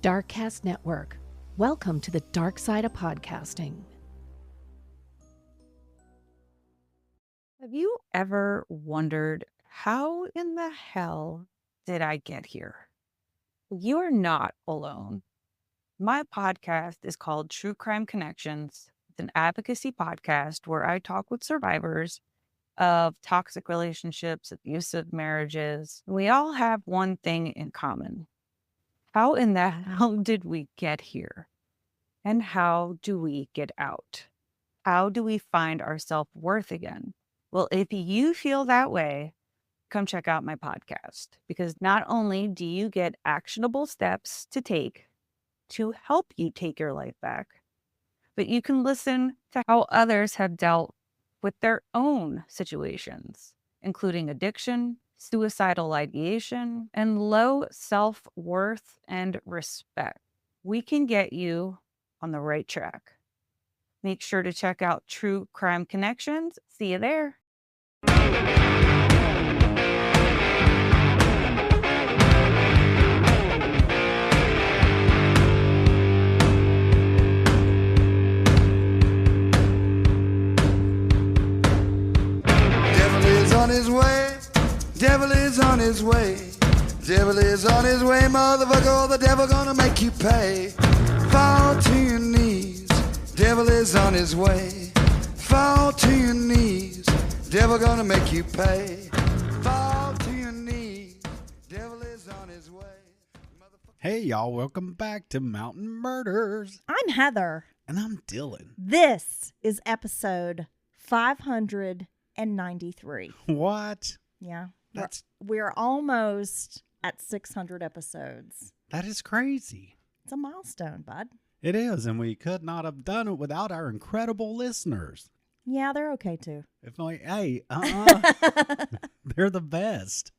Darkcast Network. Welcome to the dark side of podcasting. Have you ever wondered, how in the hell did I get here? You're not alone. My podcast is called True Crime Connections. It's an advocacy podcast where I talk with survivors of toxic relationships, abusive marriages. We all have one thing in common. How in the hell did we get here? And how do we get out? How do we find our self-worth again? Well, if you feel that way, come check out my podcast, because not only do you get actionable steps to take to help you take your life back, but you can listen to how others have dealt with their own situations, including addiction, suicidal ideation, and low self-worth and respect. We can get you on the right track. Make sure to check out True Crime Connections. See you there. Devil is on his way. Devil is on his way. Devil is on his way, motherfucker. The devil gonna make you pay. Fall to your knees. Devil is on his way. Fall to your knees. Devil gonna make you pay. Fall to your knees. Devil is on his way. Hey y'all, welcome back to Mountain Murders. I'm Heather. And I'm Dylan. This is episode 593. What? Yeah. That's We're almost at 600 episodes. that is crazy. It's a milestone, bud. It is, and we could not have done it without our incredible listeners. Yeah, they're okay too. If like, hey, they're the best.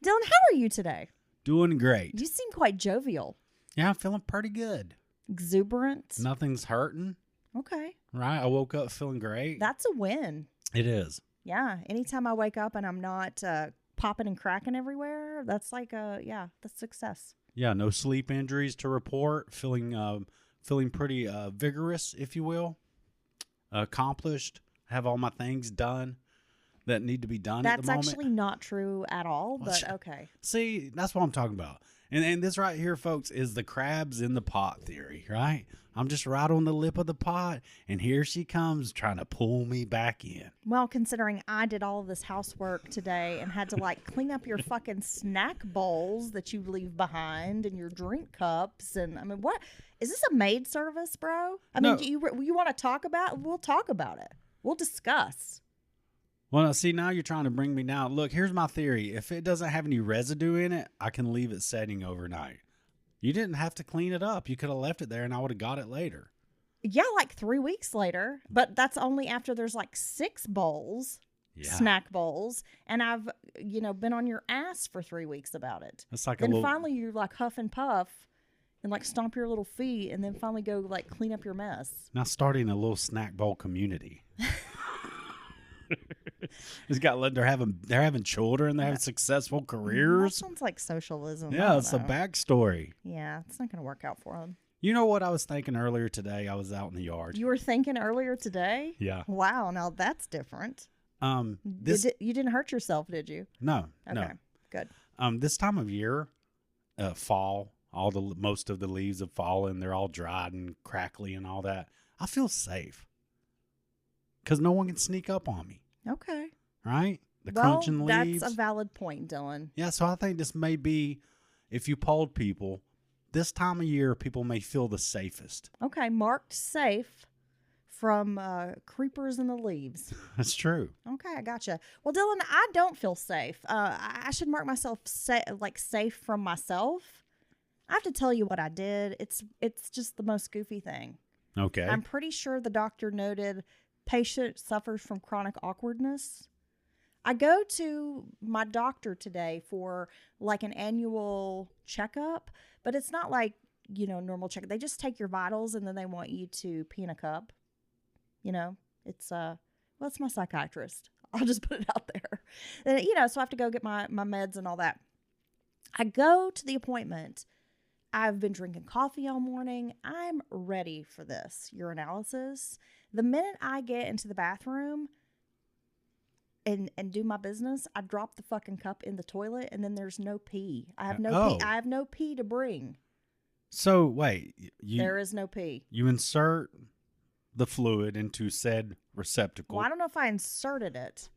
Dylan, how are you today? Doing great. You seem quite jovial, Yeah, I'm feeling pretty good. exuberant. Nothing's hurting, Okay. right? I woke up feeling great. That's a win. It is. Yeah. Anytime I wake up and I'm not popping and cracking everywhere, that's like that's success. Yeah, no sleep injuries to report. Feeling pretty vigorous, if you will. Accomplished. Have all my things done that need to be done at the That's moment. actually not true at all, Well, but okay. See, that's what I'm talking about. And this right here, folks, is the crabs in the pot theory, right? I'm just right on the lip of the pot, and here she comes trying to pull me back in. Well, considering I did all of this housework today and had to like clean up your fucking snack bowls that you leave behind and your drink cups, and I mean, what is this, a maid service, bro? I No. mean, do you want to talk about? We'll talk about it. We'll discuss. Well, see, now you're trying to bring me down. Look, here's my theory. If it doesn't have any residue in it, I can leave it setting overnight. You didn't have to clean it up. You could have left it there, and I would have got it later. Yeah, like 3 weeks later, but that's only after there's like 6 bowls, Yeah. snack bowls, and I've been on your ass for 3 weeks about it. That's like Then a little... finally you like huff and puff and like stomp your little feet and then finally go like clean up your mess. Now starting a little snack bowl community. It's got they're having children, they're having successful That careers. sounds like socialism. I Yeah, don't it's the know. backstory. Yeah, it's not going to work out for them. You know what I was thinking earlier today? I was out in the yard. You were thinking earlier today? Yeah. Wow, now that's different. This You didn't hurt yourself, did you? no, Okay, good. This time of year, fall, most of the leaves have fallen. They're all dried and crackly and all that. I feel safe because no one can sneak up on me. Okay. Right? The Well, crunching leaves. that's a valid point, Dylan. Yeah, so I think this may be, if you polled people, this time of year, people may feel the safest. Okay, marked safe from creepers in the leaves. That's true. Okay, I gotcha. Well, Dylan, I don't feel safe. I should mark myself safe from myself. I have to tell you what I did. It's just the most goofy thing. Okay. I'm pretty sure the doctor noted patient suffers from chronic awkwardness. I go to my doctor today for like an annual checkup, but it's not like, normal checkup. They just take your vitals and then they want you to pee in a cup. It's it's my psychiatrist. I'll just put it out there. And, so I have to go get my meds and all that. I go to the appointment I've been drinking coffee all morning. I'm ready for this urinalysis. The minute I get into the bathroom and do my business, I drop the fucking cup in the toilet, and then there's no pee. I have no pee. I have no pee to bring. So wait, there is no pee. You insert the fluid into said receptacle. Well, I don't know if I inserted it,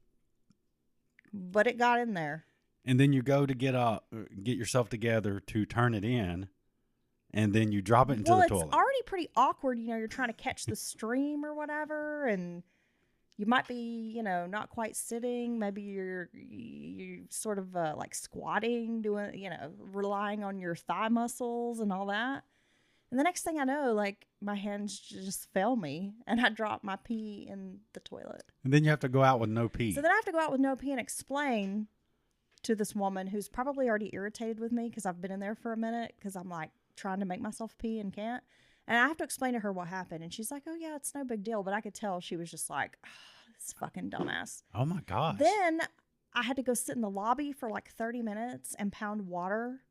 but it got in there. And then you go to get yourself together to turn it in, and then you drop it into the toilet. Well, it's already pretty awkward. You know, you're trying to catch the stream or whatever, and you might be, you know, not quite sitting. Maybe you're sort of like squatting, doing, you know, relying on your thigh muscles and all that. And the next thing I know, like, my hands just fail me, and I drop my pee in the toilet. And then you have to go out with no pee. So then I have to go out with no pee and explain to this woman who's probably already irritated with me because I've been in there for a minute because I'm, like, trying to make myself pee and can't. And I have to explain to her what happened. And she's like, oh, yeah, it's no big deal. But I could tell she was just like, oh, this fucking dumbass. Oh, my gosh. Then I had to go sit in the lobby for, like, 30 minutes and pound water,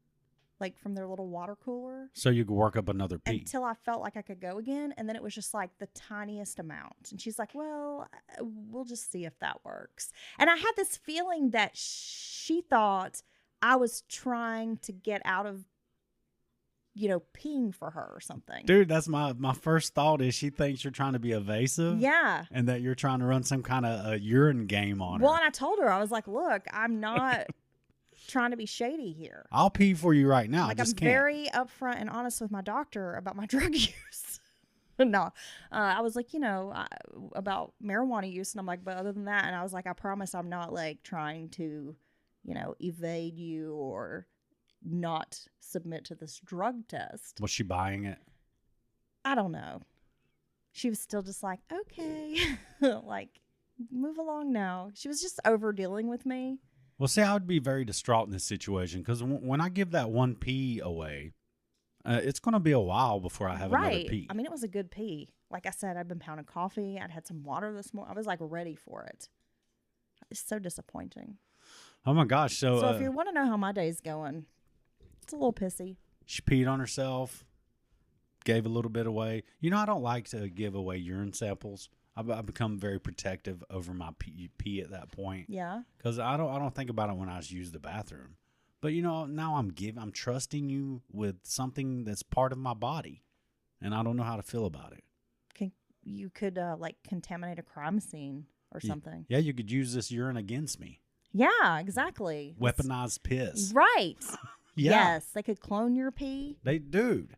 like, from their little water cooler. So you could work up another pee. Until I felt like I could go again. And then it was just, like, the tiniest amount. And she's like, well, we'll just see if that works. And I had this feeling that she thought I was trying to get out of, you know, peeing for her or something. Dude, that's my first thought is she thinks you're trying to be evasive. Yeah. And that you're trying to run some kind of urine game on her. Well, and I told her, I was like, look, I'm not trying to be shady here. I'll pee for you right now. Like, I just I'm can't. very upfront and honest with my doctor about my drug use. No, I was like, you know, about marijuana use. And I'm like, but other than that, and I was like, I promise I'm not, like, trying to, you know, evade you or not submit to this drug test. Was she buying it? I don't know. She was still just like, okay, like, move along now. She was just over dealing with me. Well, see, I would be very distraught in this situation because when I give that one pee away, it's going to be a while before I have another pee. I mean, it was a good pee. Like I said, I'd been pounding coffee. I'd had some water this morning. I was, like, ready for it. It's so disappointing. Oh, my gosh. So if you want to know how my day's going, it's a little pissy. She peed on herself, gave a little bit away. You know, I don't like to give away urine samples. I've become very protective over my pee at that point. Yeah. Because I don't think about it when I use the bathroom. But, you know, now I'm trusting you with something that's part of my body, and I don't know how to feel about it. You could like contaminate a crime scene or something. Yeah, you could use this urine against me. Yeah, exactly. Weaponized piss. Right. Yeah. Yes, they could clone your pee. Dude.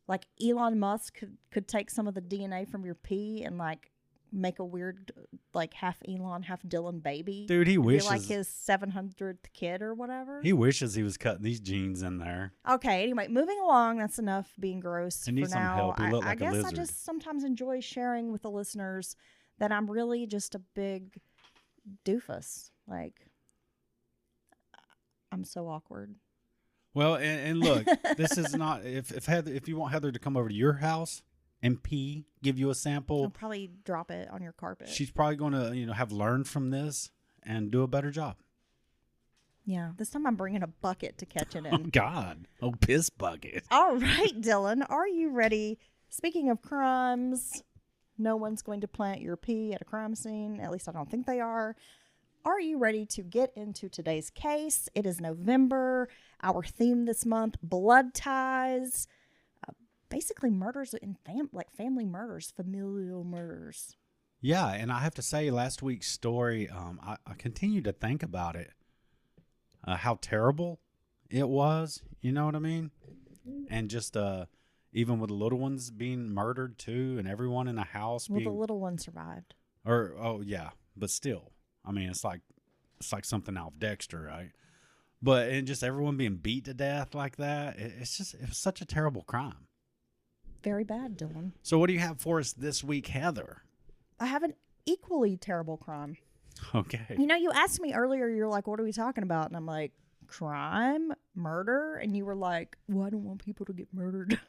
Like Elon Musk could take some of the DNA from your pee and, like, make a weird, like, half Elon, half Dylan baby. Dude, he wishes. Be like his 700th kid or whatever. He wishes he was cutting these genes in there. Okay, anyway, moving along. That's enough being gross I need for some now. help. You look I like a guess lizard. I just sometimes enjoy sharing with the listeners that I'm really just a big doofus. Like, I'm so awkward. Well, and look, this is not if you want Heather to come over to your house and pee, give you a sample, I'll probably drop it on your carpet. she's probably going to have learned from this and do a better job. Yeah, this time I'm bringing a bucket to catch it Oh in. God, piss bucket. All right, Dylan, are you ready? Speaking of crimes, no one's going to plant your pee at a crime scene. At least I don't think they are. Are you ready to get into today's case? It is November. Our theme this month, blood ties. Basically murders in family murders, familial murders. Yeah, and I have to say, last week's story, I continue to think about it, how terrible it was. You know what I mean? And just even with the little ones being murdered too, and everyone in the house Well, the little one survived. But still, I mean, it's like something out of Dexter, right? But and just everyone being beat to death like that, it was such a terrible crime. Very bad, Dylan. So what do you have for us this week, Heather? I have an equally terrible crime. Okay. You know, you asked me earlier, you're like, what are we talking about? And I'm like, crime, murder. And you were like, well, I don't want people to get murdered.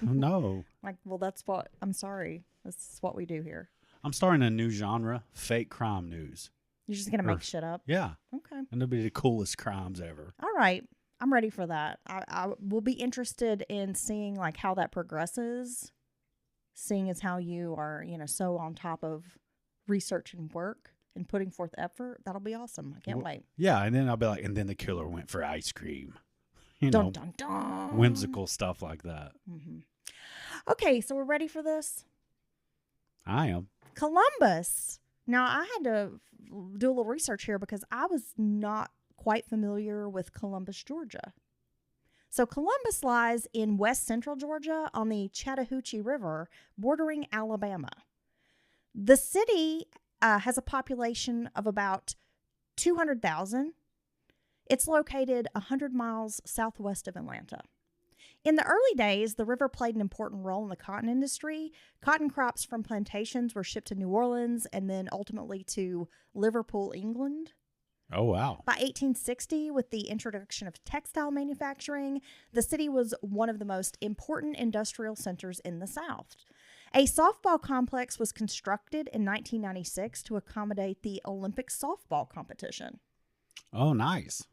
No. Like, well, I'm sorry. That's what we do here. I'm starting a new genre, fake crime news. You're just going to make shit up? Yeah. Okay. And it'll be the coolest crimes ever. All right. I'm ready for that. I will be interested in seeing like how that progresses, seeing as how you are, so on top of research and work and putting forth effort. That'll be awesome. I can't wait. Yeah, and then I'll be like, and then the killer went for ice cream. Dun, dun, dun. Whimsical stuff like that. Mm-hmm. Okay, so we're ready for this? I am. Columbus. Now, I had to do a little research here because I was not quite familiar with Columbus, Georgia. So Columbus lies in west central Georgia on the Chattahoochee River, bordering Alabama. The city has a population of about 200,000. It's located 100 miles southwest of Atlanta. In the early days, the river played an important role in the cotton industry. Cotton crops from plantations were shipped to New Orleans and then ultimately to Liverpool, England. Oh, wow. By 1860, with the introduction of textile manufacturing, the city was one of the most important industrial centers in the South. A softball complex was constructed in 1996 to accommodate the Olympic softball competition. Oh, nice.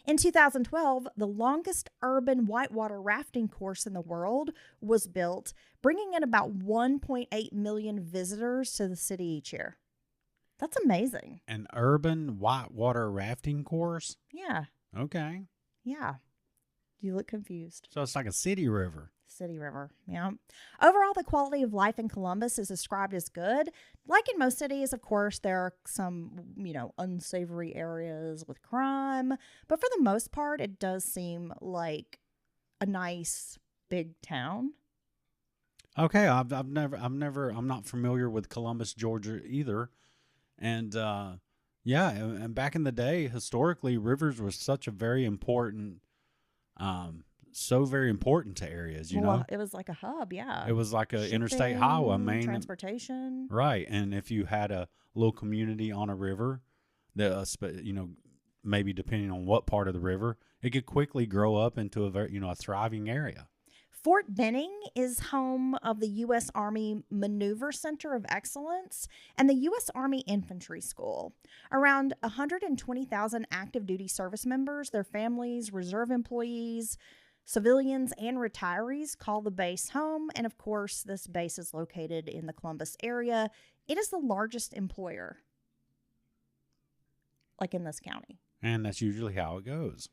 In 2012, the longest urban whitewater rafting course in the world was built, bringing in about 1.8 million visitors to the city each year. That's amazing. An urban whitewater rafting course? Yeah. Okay. Yeah. You look confused. So it's like a city river. City river, yeah. Overall, the quality of life in Columbus is described as good. Like in most cities, of course, there are some, unsavory areas with crime. But for the most part, it does seem like a nice big town. Okay, I'm not familiar with Columbus, Georgia either. And and back in the day, historically, rivers were such a very important very important to areas, know? It was like a hub, yeah. It was like a Shipping, interstate highway, transportation. Right. And if you had a little community on a river, that maybe depending on what part of the river, it could quickly grow up into a very, a thriving area. Fort Benning is home of the U.S. Army Maneuver Center of Excellence and the U.S. Army Infantry School. Around 120,000 active duty service members, their families, reserve employees, civilians, and retirees call the base home. And of course, this base is located in the Columbus area. It is the largest employer, like in this county. And that's usually how it goes.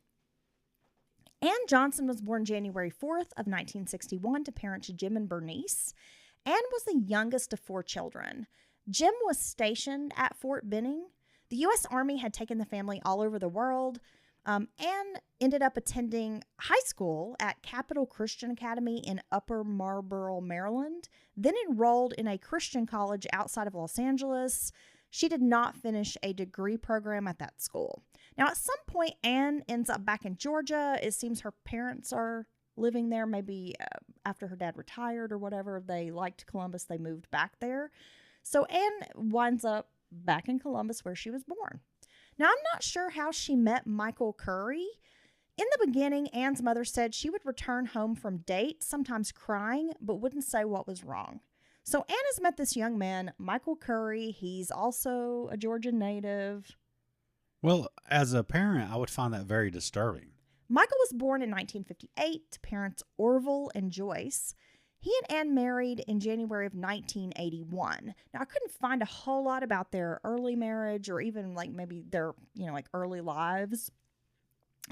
Ann Johnson was born January 4th of 1961 to parents Jim and Bernice. Ann was the youngest of 4 children. Jim was stationed at Fort Benning. The U.S. Army had taken the family all over the world. Ann ended up attending high school at Capital Christian Academy in Upper Marlboro, Maryland, then enrolled in a Christian college outside of Los Angeles. She did not finish a degree program at that school. Now, at some point, Ann ends up back in Georgia. It seems her parents are living there, maybe after her dad retired or whatever. They liked Columbus. They moved back there. So Ann winds up back in Columbus where she was born. Now, I'm not sure how she met Michael Curry. In the beginning, Ann's mother said she would return home from dates, sometimes crying, but wouldn't say what was wrong. So Ann has met this young man, Michael Curry. He's also a Georgia native. Well, as a parent, I would find that very disturbing. Michael was born in 1958 to parents Orville and Joyce. He and Ann married in January of 1981. Now, I couldn't find a whole lot about their early marriage or even maybe their, early lives.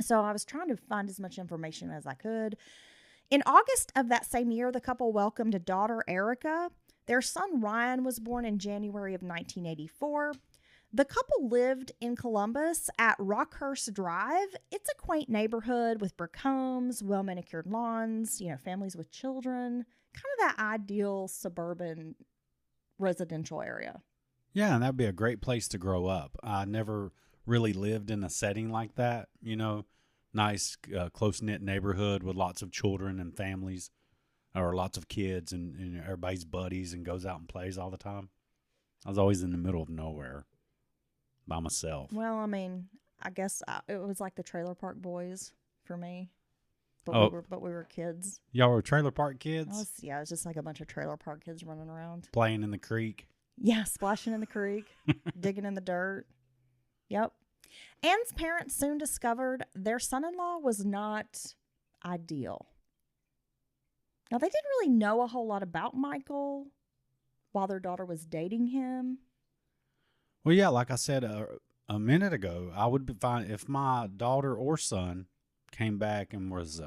So I was trying to find as much information as I could. In August of that same year, the couple welcomed a daughter, Erica. Their son, Ryan, was born in January of 1984. The couple lived in Columbus at Rockhurst Drive. It's a quaint neighborhood with brick homes, well-manicured lawns, families with children, kind of that ideal suburban residential area. Yeah, and that'd be a great place to grow up. I never really lived in a setting like that, nice, close-knit neighborhood with lots of children and families, or lots of kids and everybody's buddies and goes out and plays all the time. I was always in the middle of nowhere by myself. Well, I guess it was like the Trailer Park Boys for me. But we were kids. Y'all were trailer park kids? It was just like a bunch of trailer park kids running around. Playing in the creek? Yeah, splashing in the creek, digging in the dirt. Yep. Anne's parents soon discovered their son-in-law was not ideal. Now, they didn't really know a whole lot about Michael while their daughter was dating him. Well, yeah, like I said a minute ago, I would be fine if my daughter or son came back and was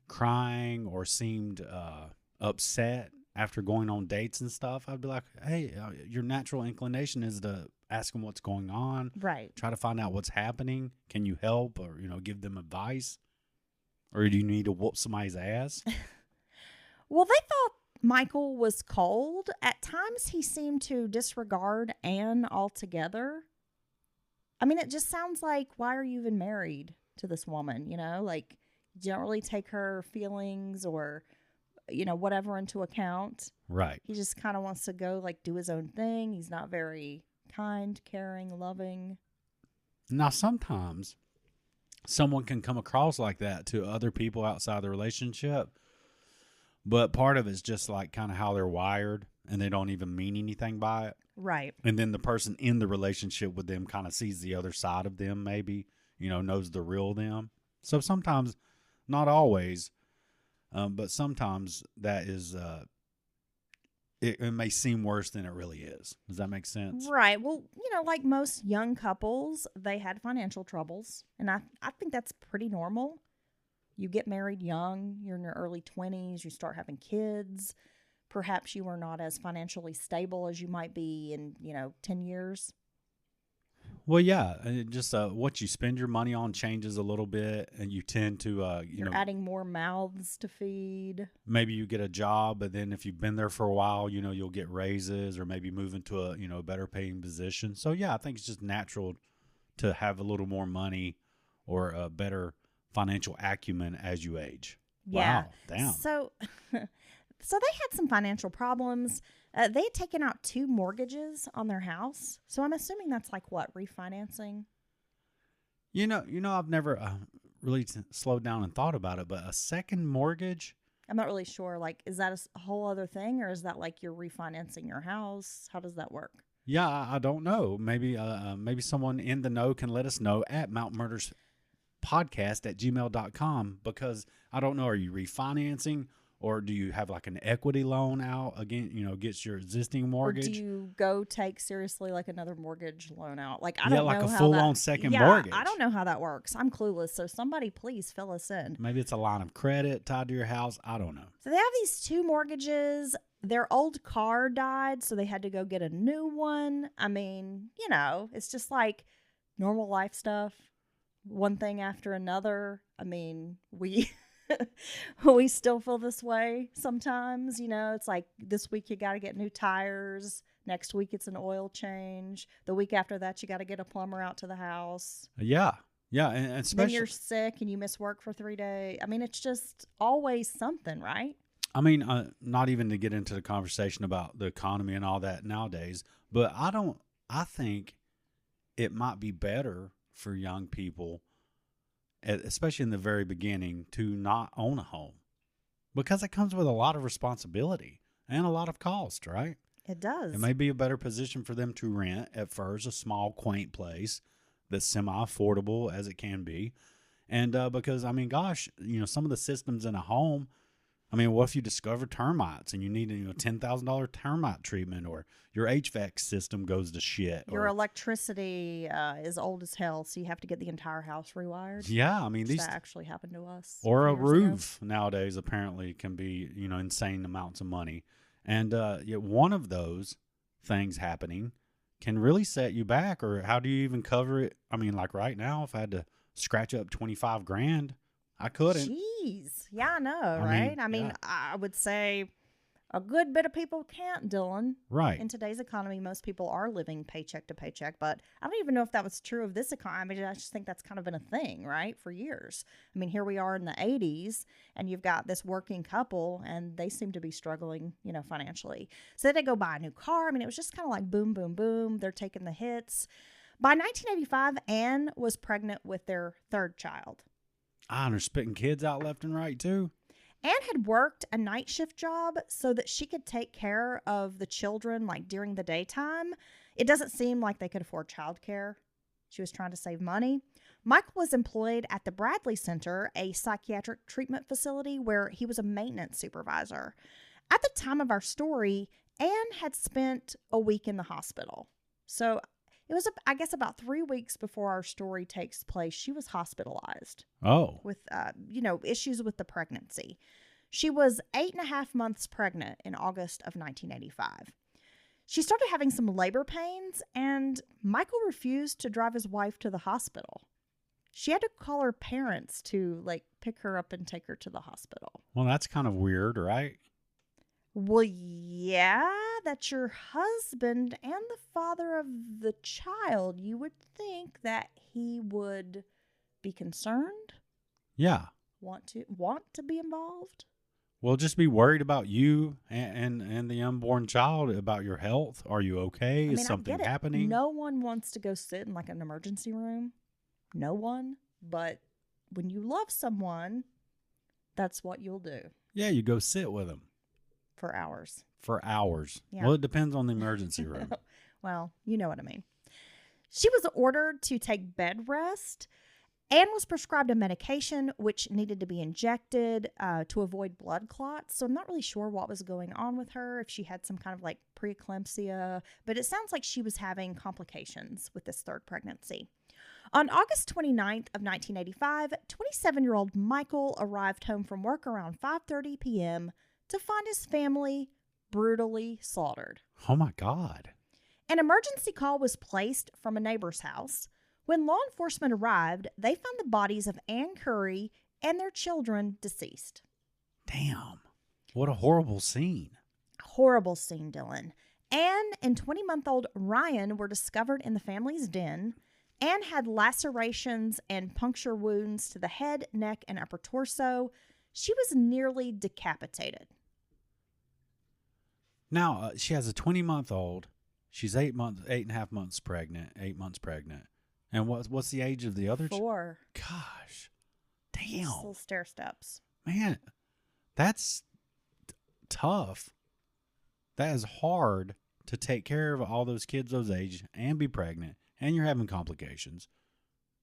crying or seemed upset after going on dates and stuff. I'd be like, hey, your natural inclination is to ask them what's going on. Right. Try to find out what's happening. Can you help or, give them advice? Or do you need to whoop somebody's ass? Well, they thought Michael was cold. At times, he seemed to disregard Anne altogether. I mean, it just sounds like, why are you even married to this woman? Like, you don't really take her feelings or, whatever into account. Right. He just kind of wants to go, like, do his own thing. He's not very kind, caring, loving. Now, sometimes someone can come across like that to other people outside the relationship, but part of it's just like kind of how they're wired and they don't even mean anything by it. Right. And then the person in the relationship with them kind of sees the other side of them, maybe, knows the real them. So sometimes, not always, but sometimes that is, it may seem worse than it really is. Does that make sense? Right. Well, like most young couples, they had financial troubles. And I think that's pretty normal. You get married young, you're in your early 20s, you start having kids. Perhaps you are not as financially stable as you might be in, 10 years. Well, yeah, just what you spend your money on changes a little bit, and you tend to, You're adding more mouths to feed. maybe you get a job, but then if you've been there for a while, you'll get raises or maybe move into a better paying position. So, yeah, I think it's just natural to have a little more money or a better financial acumen as you age. Yeah. Wow, damn. So they had some financial problems. They had taken out 2 mortgages on their house. So I'm assuming that's like what, refinancing? I've never really slowed down and thought about it, but a second mortgage? I'm not really sure. Like, is that a whole other thing, or is that like you're refinancing your house? How does that work? Yeah, I don't know. Maybe someone in the know can let us know at mountainmurderspodcast@gmail.com, because I don't know, are you refinancing or do you have like an equity loan out again, against your existing mortgage? Or do you go take seriously like another mortgage loan out? Like, I Yeah, don't like know a how full-on that, second yeah, mortgage. I don't know how that works. I'm clueless. So somebody please fill us in. Maybe it's a line of credit tied to your house. I don't know. So they have these 2 mortgages. Their old car died, so they had to go get a new one. I mean, it's just like normal life stuff. One thing after another. I mean, we we still feel this way sometimes. It's like this week you got to get new tires. Next week it's an oil change. The week after that you got to get a plumber out to the house. Yeah, and especially Then you're sick and you miss work for 3 days. I mean, it's just always something, right? I mean, not even to get into the conversation about the economy and all that nowadays, but I think it might be better for young people, especially in the very beginning, to not own a home, because it comes with a lot of responsibility and a lot of cost, right? It does. It may be a better position for them to rent at first, a small, quaint place that's semi-affordable as it can be. And because, I mean, gosh, some of the systems in a home, I mean, what if you discover termites and you need a $10,000 termite treatment, or your HVAC system goes to shit? Your electricity is old as hell, so you have to get the entire house rewired. Yeah, I mean, that actually happened to us. Or a years ago. roof nowadays apparently can be, insane amounts of money. And yet one of those things happening can really set you back. Or how do you even cover it? I mean, like right now, if I had to scratch up 25 grand, I couldn't. Jeez. Yeah, I know, right? I mean, yeah. I would say a good bit of people can't, Dylan. Right. In today's economy, most people are living paycheck to paycheck, but I don't even know if that was true of this economy. I just think that's kind of been a thing, right, for years. I mean, here we are in the 80s, and you've got this working couple, and they seem to be struggling, financially. So they go buy a new car. I mean, it was just kind of like boom, boom, boom. They're taking the hits. By 1985, Anne was pregnant with their 3rd child. And they're spitting kids out left and right, too. Anne had worked a night shift job so that she could take care of the children, like, during the daytime. It doesn't seem like they could afford childcare. She was trying to save money. Michael was employed at the Bradley Center, a psychiatric treatment facility where he was a maintenance supervisor. At the time of our story, Anne had spent a week in the hospital. So it was, I guess, about 3 weeks before our story takes place. She was hospitalized with, issues with the pregnancy. She was 8.5 months pregnant in August of 1985. She started having some labor pains, and Michael refused to drive his wife to the hospital. She had to call her parents to, pick her up and take her to the hospital. Well, that's kind of weird, right? Well, yeah, that's your husband and the father of the child. You would think that he would be concerned. Yeah. Want to be involved. Well, just be worried about you and the unborn child, about your health. Are you okay? Is something happening? No one wants to go sit in an emergency room. No one. But when you love someone, that's what you'll do. Yeah, you go sit with them. For hours. Yeah. Well, it depends on the emergency room. Well, you know what I mean. She was ordered to take bed rest. Anne was prescribed a medication which needed to be injected to avoid blood clots. So I'm not really sure what was going on with her, if she had some kind of preeclampsia, but it sounds like she was having complications with this third pregnancy. On August 29th of 1985, 27-year-old Michael arrived home from work around 5:30 p.m. to find his family brutally slaughtered. Oh my God. An emergency call was placed from a neighbor's house. When law enforcement arrived, they found the bodies of Ann Curry and their children deceased. Damn. What a horrible scene. Horrible scene, Dylan. Ann and 20-month-old Ryan were discovered in the family's den. Ann had lacerations and puncture wounds to the head, neck, and upper torso. She was nearly decapitated. Now, she has a 20-month-old. She's 8.5 months pregnant, 8 months pregnant. And what's the age of the other? 4. Gosh. Damn. Just little stair steps. Man, that's tough. That is hard to take care of all those kids those age and be pregnant. And you're having complications.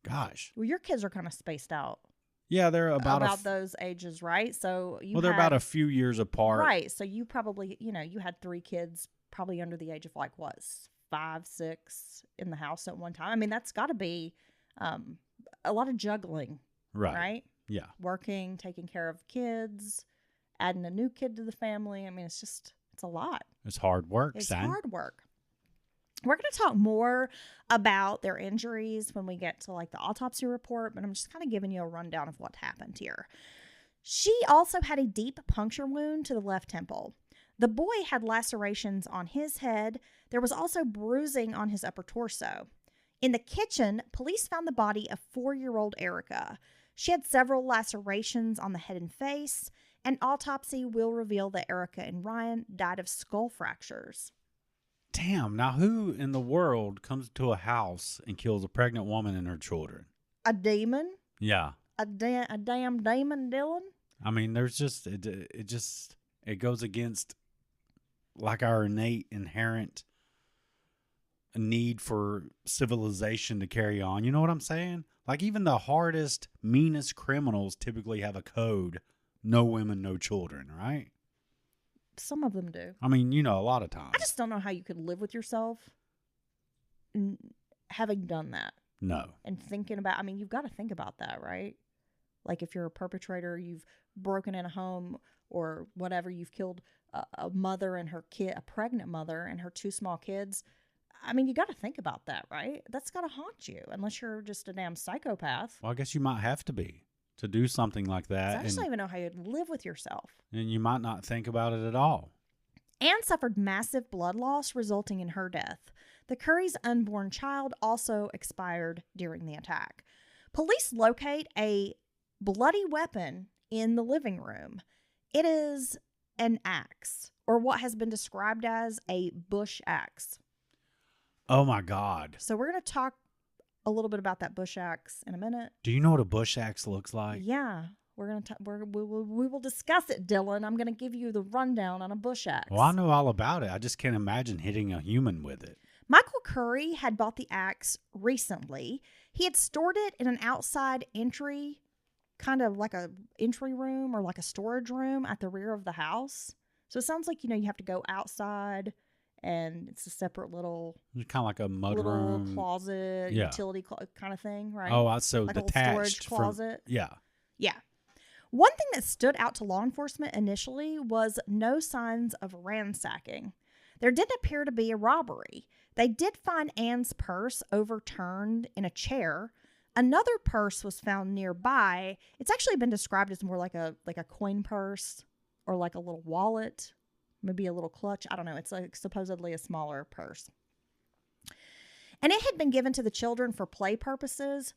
Gosh. Well, your kids are kind of spaced out. Yeah, they're about those ages, right? So they're about a few years apart. Right. So you probably, you had 3 kids probably under the age of 5, 6 in the house at one time. I mean, that's got to be a lot of juggling. Right? Yeah. Working, taking care of kids, adding a new kid to the family. I mean, it's a lot. It's hard work, It's hard work. We're going to talk more about their injuries when we get to the autopsy report, but I'm just kind of giving you a rundown of what happened here. She also had a deep puncture wound to the left temple. The boy had lacerations on his head. There was also bruising on his upper torso. In the kitchen, police found the body of 4-year-old Erica. She had several lacerations on the head and face. An autopsy will reveal that Erica and Ryan died of skull fractures. Damn. Now, who in the world comes to a house and kills a pregnant woman and her children? A demon? Yeah. A damn demon, Dylan? I mean, there's just, it goes against our innate, inherent need for civilization to carry on. You know what I'm saying? Even the hardest, meanest criminals typically have a code. No women, no children, right? Some of them do. I mean, a lot of times. I just don't know how you could live with yourself having done that. No. And thinking about, you've got to think about that, right? If you're a perpetrator, you've broken in a home or whatever, you've killed a mother and her kid, a pregnant mother and her 2 small kids. You got to think about that, right? That's got to haunt you unless you're just a damn psychopath. Well, I guess you might have to be to do something like that. I just don't even know how you'd live with yourself. And you might not think about it at all. Anne suffered massive blood loss, resulting in her death. The Curry's unborn child also expired during the attack. Police locate a bloody weapon in the living room. It is an axe, or what has been described as a bush axe. Oh my God. So we're going to talk a little bit about that bush axe in a minute. Do you know what a bush axe looks like? Yeah. We will discuss it, Dylan. I'm going to give you the rundown on a bush axe. Well, I know all about it. I just can't imagine hitting a human with it. Michael Curry had bought the axe recently. He had stored it in an outside entry, kind of like a entry room or like a storage room at the rear of the house. So it sounds like, you have to go outside and it's a separate little Kind of like a mud little room. closet, Yeah. utility kind of thing, right? Oh, so like a little detached storage from. closet. Yeah. Yeah. One thing that stood out to law enforcement initially was no signs of ransacking. There didn't appear to be a robbery. They did find Anne's purse overturned in a chair. Another purse was found nearby. It's actually been described as more like a coin purse or like a little wallet, maybe a little clutch. I don't know. It's like supposedly a smaller purse. And it had been given to the children for play purposes.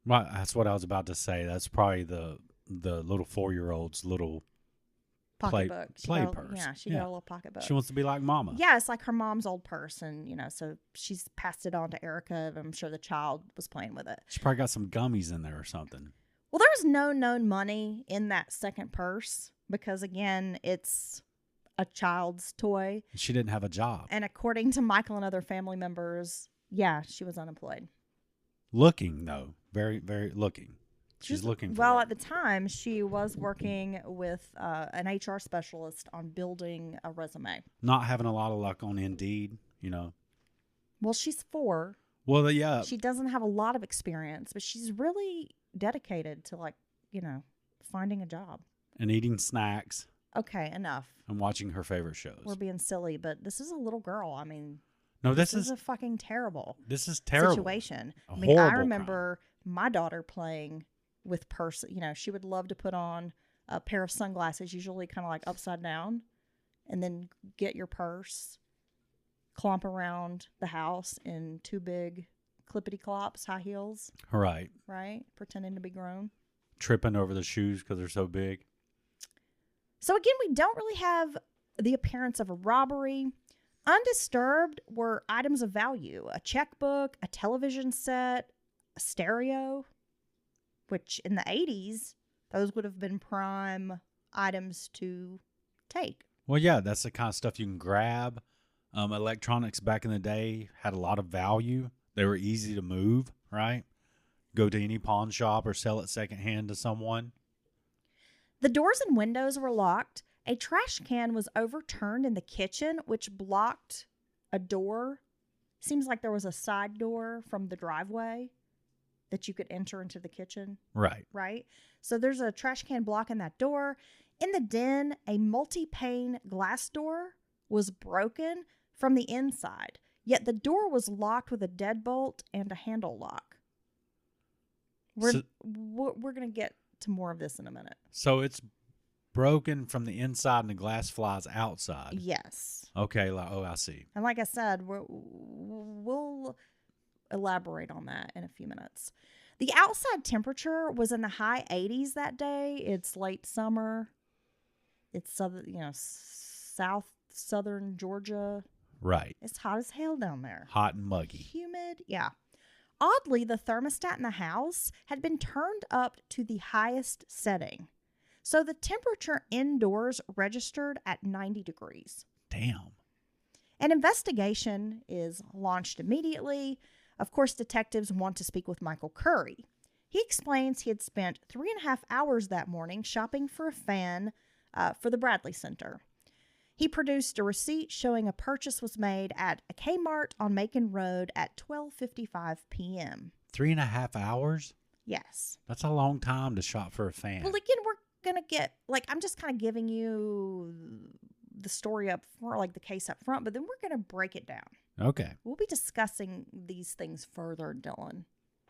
Well, that's what I was about to say. That's probably the little 4-year-old's little Pocketbook. play purse. Yeah, she got a little pocketbook. She wants to be like mama. Yeah, it's like her mom's old purse. And, so she's passed it on to Erica. I'm sure the child was playing with it. She probably got some gummies in there or something. Well, there was no known money in that second purse because, again, it's a child's toy. She didn't have a job. And according to Michael and other family members, yeah, she was unemployed. Looking, though. Very, very looking. She's looking for Well, work. at the time, she was working with an HR specialist on building a resume. Not having a lot of luck on Indeed, Well, she's 4. Well, yeah. She doesn't have a lot of experience, but she's really dedicated to, finding a job. And eating snacks Okay, enough. and watching her favorite shows. We're being silly, but this is a little girl. I mean, No, this is is a fucking terrible terrible. situation. A I mean, I horrible remember my daughter playing with purse. She would love to put on a pair of sunglasses, usually kind of like upside down, and then get your purse, clomp around the house in 2 big clippity clops, high heels, Right. right? Pretending to be grown. Tripping over the shoes because they're so big. So again, we don't really have the appearance of a robbery. Undisturbed were items of value: a checkbook, a television set, a stereo, which in the 80s, those would have been prime items to take. Well, yeah, that's the kind of stuff you can grab. Electronics back in the day had a lot of value. They were easy to move, right? Go to any pawn shop or sell it secondhand to someone. The doors and windows were locked. A trash can was overturned in the kitchen, which blocked a door. Seems like there was a side door from the driveway that you could enter into the kitchen. Right. Right? So there's a trash can blocking that door. In the den, a multi-pane glass door was broken from the inside, yet the door was locked with a deadbolt and a handle lock. We're going to get to more of this in a minute. So it's broken from the inside and the glass flies outside. Yes. Okay. I see. And like I said, we'll elaborate on that in a few minutes. The outside temperature was in the high 80s that day. It's late summer. It's southern Georgia. Right. It's hot as hell down there. Hot and muggy. Humid. Yeah. Oddly, the thermostat in the house had been turned up to the highest setting. So the temperature indoors registered at 90 degrees. Damn. An investigation is launched immediately. Of course, detectives want to speak with Michael Curry. He explains he had spent 3.5 hours that morning shopping for a fan for the Bradley Center. He produced a receipt showing a purchase was made at a Kmart on Macon Road at 12:55 p.m. 3.5 hours? Yes. That's a long time to shop for a fan. Well, again, we're going to get, I'm just kind of giving you the story up front, the case up front, but then we're going to break it down. Okay. We'll be discussing these things further, Dylan.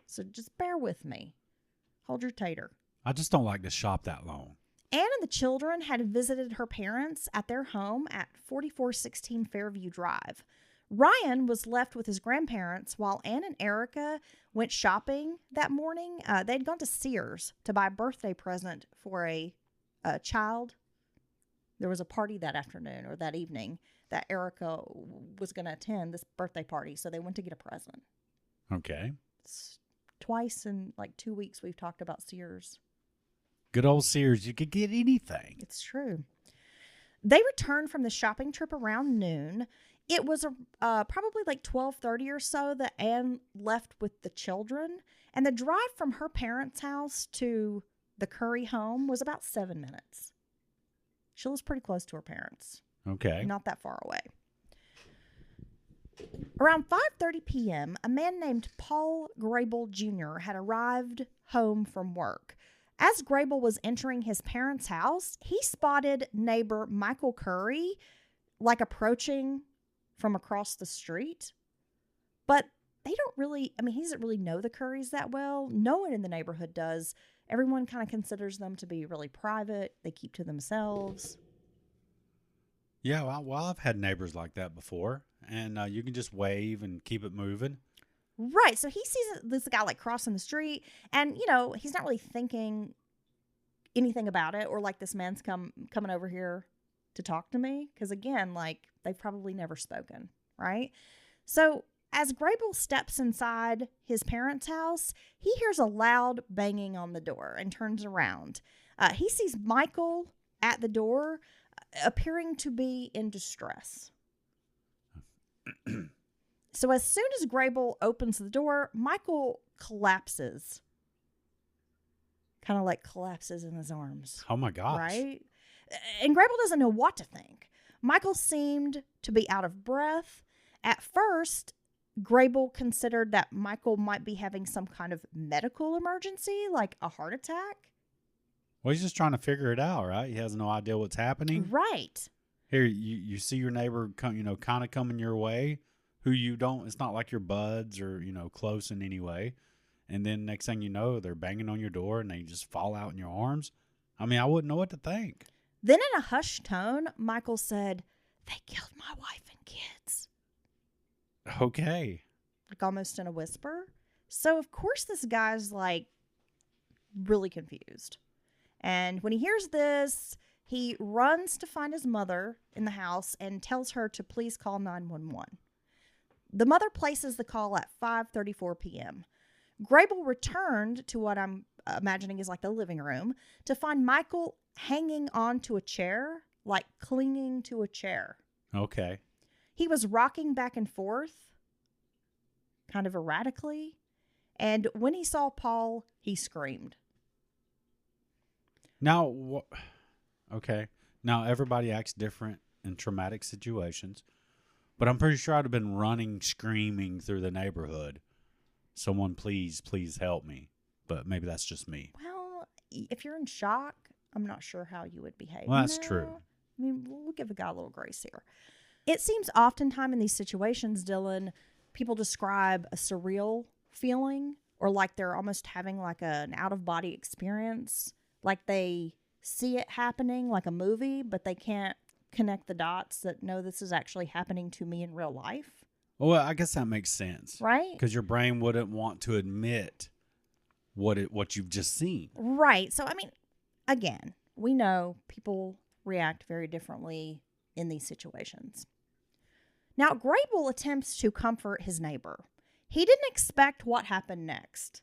So just bear with me. Hold your tater. I just don't like to shop that long. Anne and the children had visited her parents at their home at 4416 Fairview Drive. Ryan was left with his grandparents while Anne and Erica went shopping that morning. They'd gone to Sears to buy a birthday present for a child. There was a party that afternoon or that evening that Erica was going to attend, this birthday party. So they went to get a present. Okay. Twice in 2 weeks we've talked about Sears. Good old Sears. You could get anything. It's true. They returned from the shopping trip around noon. It was probably like 12:30 or so that Anne left with the children, and the drive from her parents' house to the Curry home was about 7 minutes. She lives pretty close to her parents. Okay. Not that far away. Around 5:30 p.m., a man named Paul Grable Jr. had arrived home from work. As Grable was entering his parents' house, he spotted neighbor Michael Curry, like approaching from across the street. But they don't really, he doesn't really know the Currys that well. No one in the neighborhood does. Everyone kind of considers them to be really private. They keep to themselves. Yeah, well, I've had neighbors like that before, and you can just wave and keep it moving. Right. So he sees this guy like crossing the street, and he's not really thinking anything about it, or like, this man's coming over here to talk to me, because again, like, they've probably never spoken, right? So as Grable steps inside his parents' house, he hears a loud banging on the door and turns around. He sees Michael at the door, appearing to be in distress. So as soon as Grable opens the door, Michael collapses. Kind of like collapses in his arms. Oh my gosh. Right? And Grable doesn't know what to think. Michael seemed to be out of breath. At first, Grable considered that Michael might be having some kind of medical emergency, like a heart attack. Well, he's just trying to figure it out, right? He has no idea what's happening. Right. Here, you see your neighbor kind of coming your way, who you don't, it's not like your buds or, close in any way. And then next thing you know, they're banging on your door and they just fall out in your arms. I wouldn't know what to think. Then in a hushed tone, Michael said, "They killed my wife and kids." Okay. Like almost in a whisper. So of course this guy's like really confused. And when he hears this, he runs to find his mother in the house and tells her to please call 911. The mother places the call at 5:34 p.m. Grable returned to what I'm imagining is like the living room to find Michael hanging onto a chair, like clinging to a chair. Okay. He was rocking back and forth, kind of erratically. And when he saw Paul, he screamed. Now, okay. Now, everybody acts different in traumatic situations, but I'm pretty sure I'd have been running, screaming through the neighborhood. Someone, please help me. But maybe that's just me. Well, if you're in shock, I'm not sure how you would behave. Well, that's true. We'll give the guy a little grace here. It seems oftentimes in these situations, Dylan, people describe a surreal feeling, or like they're almost having like an out-of-body experience. Like they see it happening like a movie, but they can't connect the dots that, no, this is actually happening to me in real life. Well, I guess that makes sense. Right? Because your brain wouldn't want to admit what you've just seen. Right. So, again, we know people react very differently in these situations. Now, Grable attempts to comfort his neighbor. He didn't expect what happened next.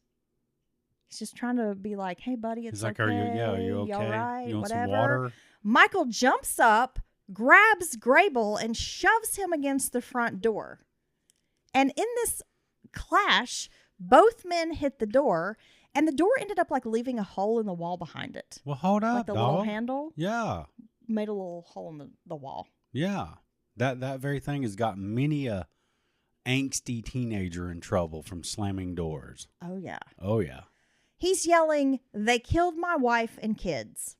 He's just trying to be like, "Hey, buddy, it's He's like, okay. are you okay? You all right? You want Whatever." some water? Michael jumps up, grabs Grable, and shoves him against the front door. And in this clash, both men hit the door, and the door ended up like leaving a hole in the wall behind it. Well, hold up, like the dog. little handle. Yeah. Made a little hole in the wall. Yeah. That very thing has got many a angsty teenager in trouble from slamming doors. Oh, yeah. Oh, yeah. He's yelling, "They killed my wife and kids."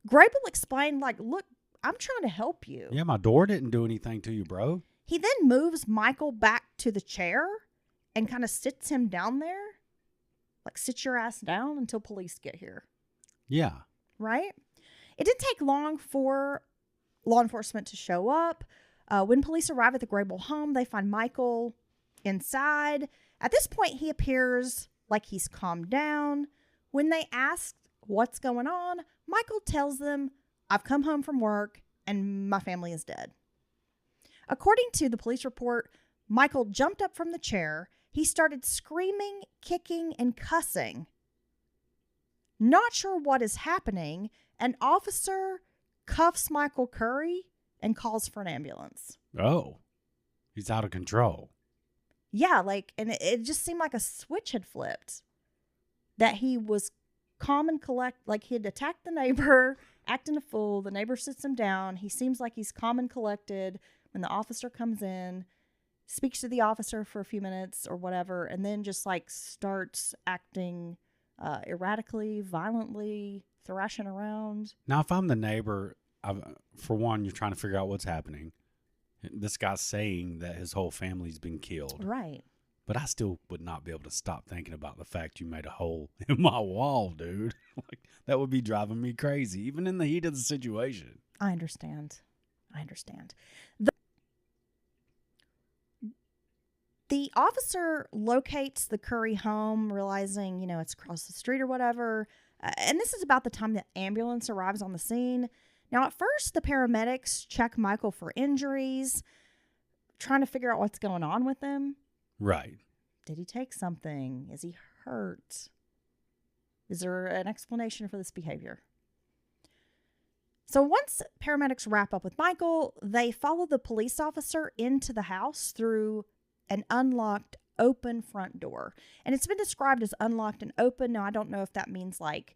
Grable explained, like, "Look, I'm trying to help you." Yeah, my door didn't do anything to you, bro. He then moves Michael back to the chair and kind of sits him down there. Like, sit your ass down until police get here. Yeah. Right? It didn't take long for law enforcement to show up. When police arrive at the Grable home, they find Michael inside. At this point, he appears like he's calmed down. When they ask what's going on, Michael tells them, "I've come home from work and my family is dead." According to the police report, Michael jumped up from the chair. He started screaming, kicking, and cussing. Not sure what is happening, an officer cuffs Michael Curry and calls for an ambulance. Oh, he's out of control. Yeah, like, and it just seemed like a switch had flipped. That he was calm and like he had attacked the neighbor, acting a fool. The neighbor sits him down. He seems like he's calm and collected when the officer comes in, speaks to the officer for a few minutes or whatever, and then just like starts acting erratically, violently, thrashing around. Now, if I'm the neighbor, for one, you're trying to figure out what's happening. This guy's saying that his whole family's been killed. Right. But I still would not be able to stop thinking about the fact you made a hole in my wall, dude. Like, that would be driving me crazy, even in the heat of the situation. I understand. The officer locates the Curry home, realizing, it's across the street or whatever. And this is about the time the ambulance arrives on the scene. Now, at first, the paramedics check Michael for injuries, trying to figure out what's going on with him. Right. Did he take something? Is he hurt? Is there an explanation for this behavior? So once paramedics wrap up with Michael, they follow the police officer into the house through an unlocked open front door. And it's been described as unlocked and open. Now, I don't know if that means like,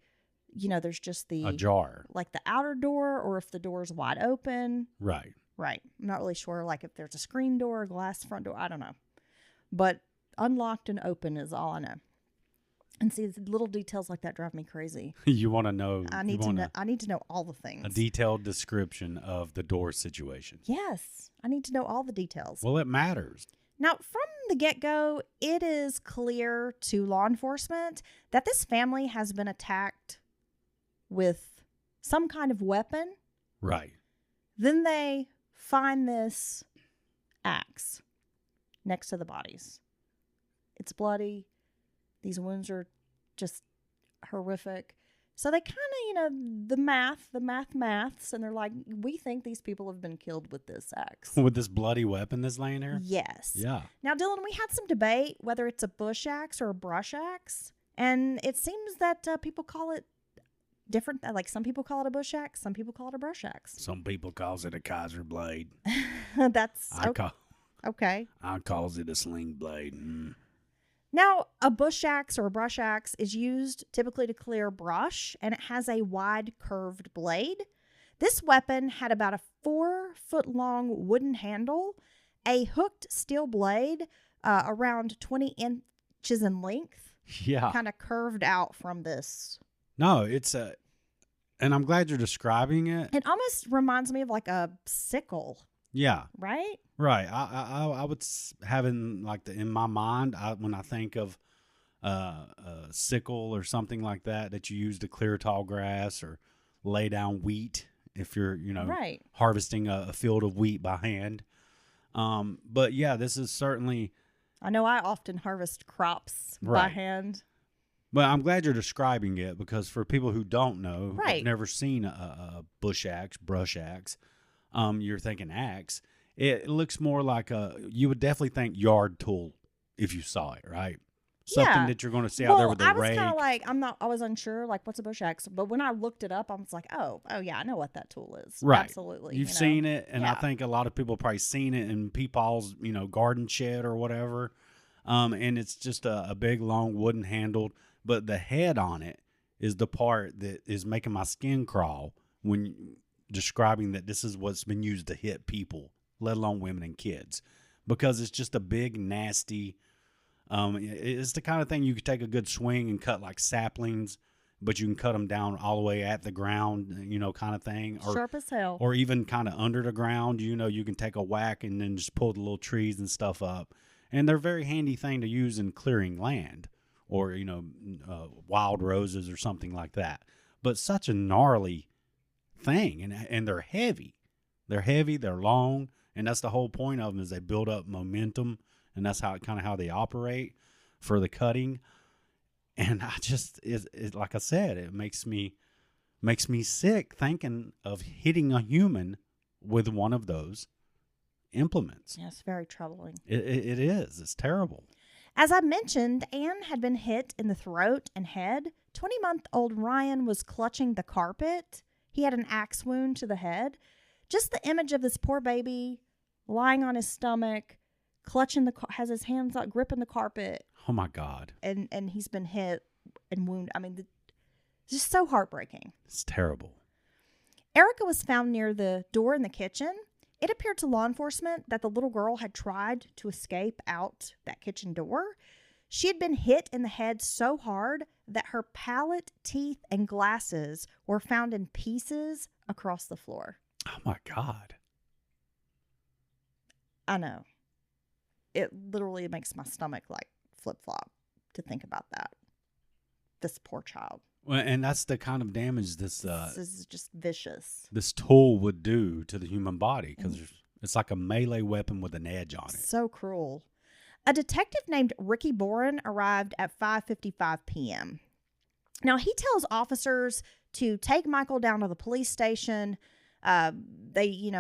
there's just the ajar, like the outer door, or if the door's wide open. Right. I'm not really sure, like if there's a screen door, a glass front door, I don't know. But unlocked and open is all I know. And see, little details like that drive me crazy. You want to know? I need to know all the things. A detailed description of the door situation. Yes, I need to know all the details. Well, it matters. Now, from the get-go, it is clear to law enforcement that this family has been attacked with some kind of weapon. Right. Then they find this axe next to the bodies. It's bloody. These wounds are just horrific. So they kind of, the maths, and they're like, we think these people have been killed with this axe. With this bloody weapon that's laying here? Yes. Yeah. Now, Dylan, we had some debate whether it's a bush axe or a brush axe. And it seems that people call it different. Like some people call it a bush axe. Some people call it a brush axe. Some people calls it a Kaiser blade. That's okay. I calls it a sling blade. Now, a bush axe or a brush axe is used typically to clear brush, and it has a wide curved blade. This weapon had about a 4-foot-long wooden handle, a hooked steel blade around 20 inches in length. Yeah. Kind of curved out from this. No, it's and I'm glad you're describing it. It almost reminds me of like a sickle. Yeah. Right? Right. I would having like in my mind, when I think of a sickle or something like that you use to clear tall grass or lay down wheat if you're, right, harvesting a field of wheat by hand. But yeah, this is certainly. I know I often harvest crops by hand. But I'm glad you're describing it, because for people who don't know, right, have never seen a bush axe, brush axe, you're thinking axe. It looks more like you would definitely think yard tool if you saw it, right? Something that you're going to see out there with a rake. I was kind of like, I was unsure, like, what's a bush axe? But when I looked it up, I was like, oh yeah, I know what that tool is. Right. Absolutely. You've seen it, and I think a lot of people probably seen it in Peepaw's, garden shed or whatever. And it's just a big, long wooden handled, but the head on it is the part that is making my skin crawl when describing that this is what's been used to hit people, let alone women and kids, because it's just a big, nasty, it's the kind of thing you could take a good swing and cut like saplings, but you can cut them down all the way at the ground, kind of thing. Or, sharp as hell. Or even kind of under the ground, you can take a whack and then just pull the little trees and stuff up. And they're a very handy thing to use in clearing land or, wild roses or something like that. But such a gnarly thing, and they're heavy. They're heavy, they're long, and that's the whole point of them, is they build up momentum, and that's how they operate for the cutting. And I just, it like I said, it makes me sick thinking of hitting a human with one of those implements. Yeah, it's very troubling. It is. It's terrible. As I mentioned, Anne had been hit in the throat and head. 20-month-old Ryan was clutching the carpet. He had an axe wound to the head. Just the image of this poor baby lying on his stomach, clutching has his hands like gripping the carpet, Oh my God. and he's been hit and wounded. I mean, it's just so heartbreaking. It's terrible. Erica was found near the door in the kitchen. It appeared to law enforcement that the little girl had tried to escape out that kitchen door. She had been hit in the head so hard that her palate, teeth, and glasses were found in pieces across the floor. Oh my God. I know. It literally makes my stomach like flip-flop to think about that. This poor child. Well, and that's the kind of damage this This is just vicious. this tool would do to the human body, because it's like a melee weapon with an edge on it. So cruel. A detective named Ricky Boren arrived at 5:55 p.m. Now, he tells officers to take Michael down to the police station. They,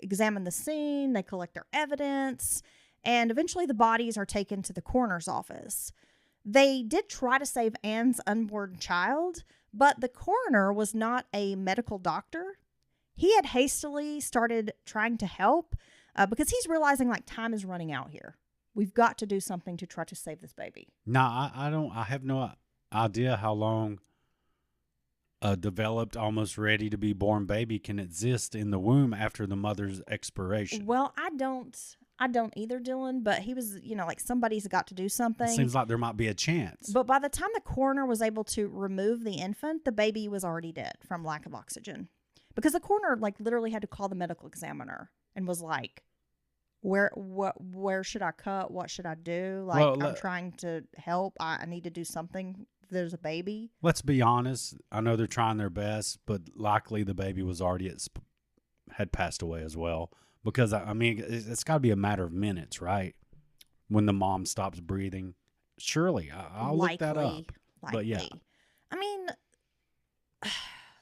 examine the scene. They collect their evidence. And eventually the bodies are taken to the coroner's office. They did try to save Anne's unborn child, but the coroner was not a medical doctor. He had hastily started trying to help because he's realizing like time is running out here. We've got to do something to try to save this baby. No, I have no idea how long a developed, almost ready to be born baby can exist in the womb after the mother's expiration. Well, I don't either, Dylan, but he was, like somebody's got to do something. It seems like there might be a chance. But by the time the coroner was able to remove the infant, the baby was already dead from lack of oxygen. Because the coroner literally had to call the medical examiner and was like, where should I cut? What should I do? I'm trying to help. I need to do something. There's a baby. Let's be honest. I know they're trying their best, but likely the baby was already had passed away as well. Because, it's got to be a matter of minutes, right? When the mom stops breathing. Surely. I'll look that up. But yeah.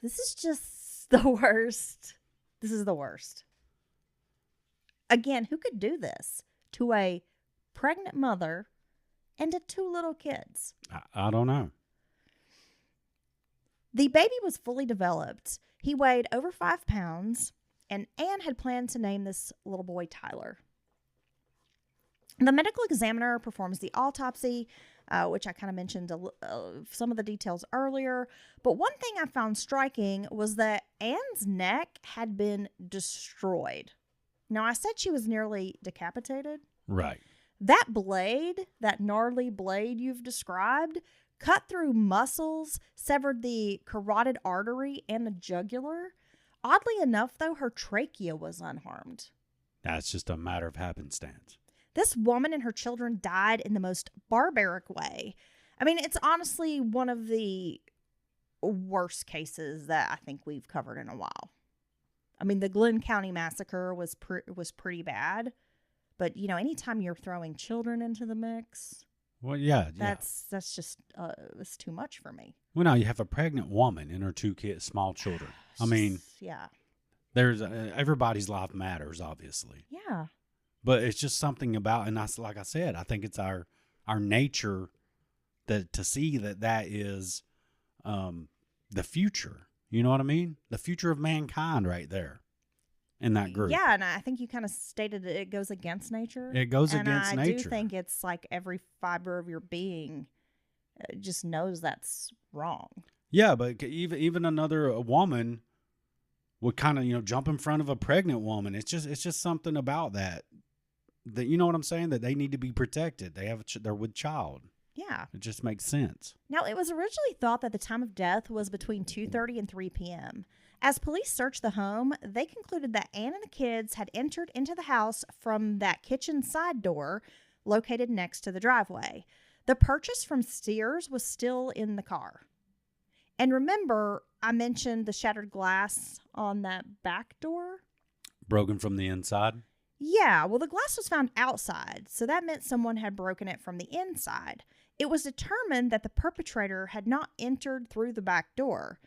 This is just the worst. This is the worst. Again, who could do this to a pregnant mother and to two little kids? I don't know. The baby was fully developed. He weighed over 5 pounds. And Anne had planned to name this little boy Tyler. The medical examiner performs the autopsy, which I kind of mentioned some of the details earlier. But one thing I found striking was that Anne's neck had been destroyed. Now, I said she was nearly decapitated. Right. That blade, that gnarly blade you've described, cut through muscles, severed the carotid artery and the jugular. Oddly enough, though, her trachea was unharmed. That's just a matter of happenstance. This woman and her children died in the most barbaric way. It's honestly one of the worst cases that I think we've covered in a while. The Glenn County massacre was pretty bad. But, anytime you're throwing children into the mix... Well, yeah. That's just it's too much for me. Well, now you have a pregnant woman and her two kids, small children. Yeah. There's everybody's life matters, obviously. Yeah. But it's just something about, and that's like I said, I think it's our nature to see that is the future. You know what I mean? The future of mankind, right there. In that group. Yeah, and I think you kind of stated that it goes against nature. It goes against nature. And I do think it's like every fiber of your being just knows that's wrong. Yeah, but even another woman would kind of, jump in front of a pregnant woman. It's just something about that you know what I'm saying? That they need to be protected. They're with child. Yeah. It just makes sense. Now, it was originally thought that the time of death was between 2:30 and 3 p.m. As police searched the home, they concluded that Anne and the kids had entered into the house from that kitchen side door located next to the driveway. The purchase from Sears was still in the car. And remember, I mentioned the shattered glass on that back door? Broken from the inside? Yeah, well, the glass was found outside, so that meant someone had broken it from the inside. It was determined that the perpetrator had not entered through the back door.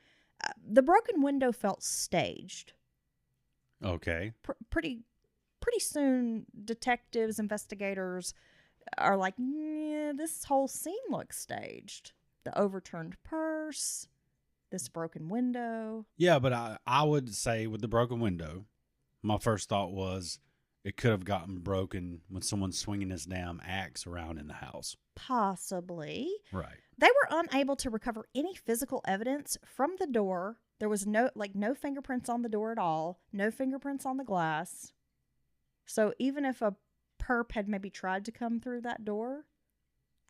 The broken window felt staged. Okay. Pretty soon, detectives, investigators are like, yeah, this whole scene looks staged. The overturned purse, this broken window. Yeah, but I would say with the broken window, my first thought was it could have gotten broken when someone's swinging this damn axe around in the house. Possibly. Right. They were unable to recover any physical evidence from the door. There was no fingerprints on the door at all, no fingerprints on the glass. So even if a perp had maybe tried to come through that door,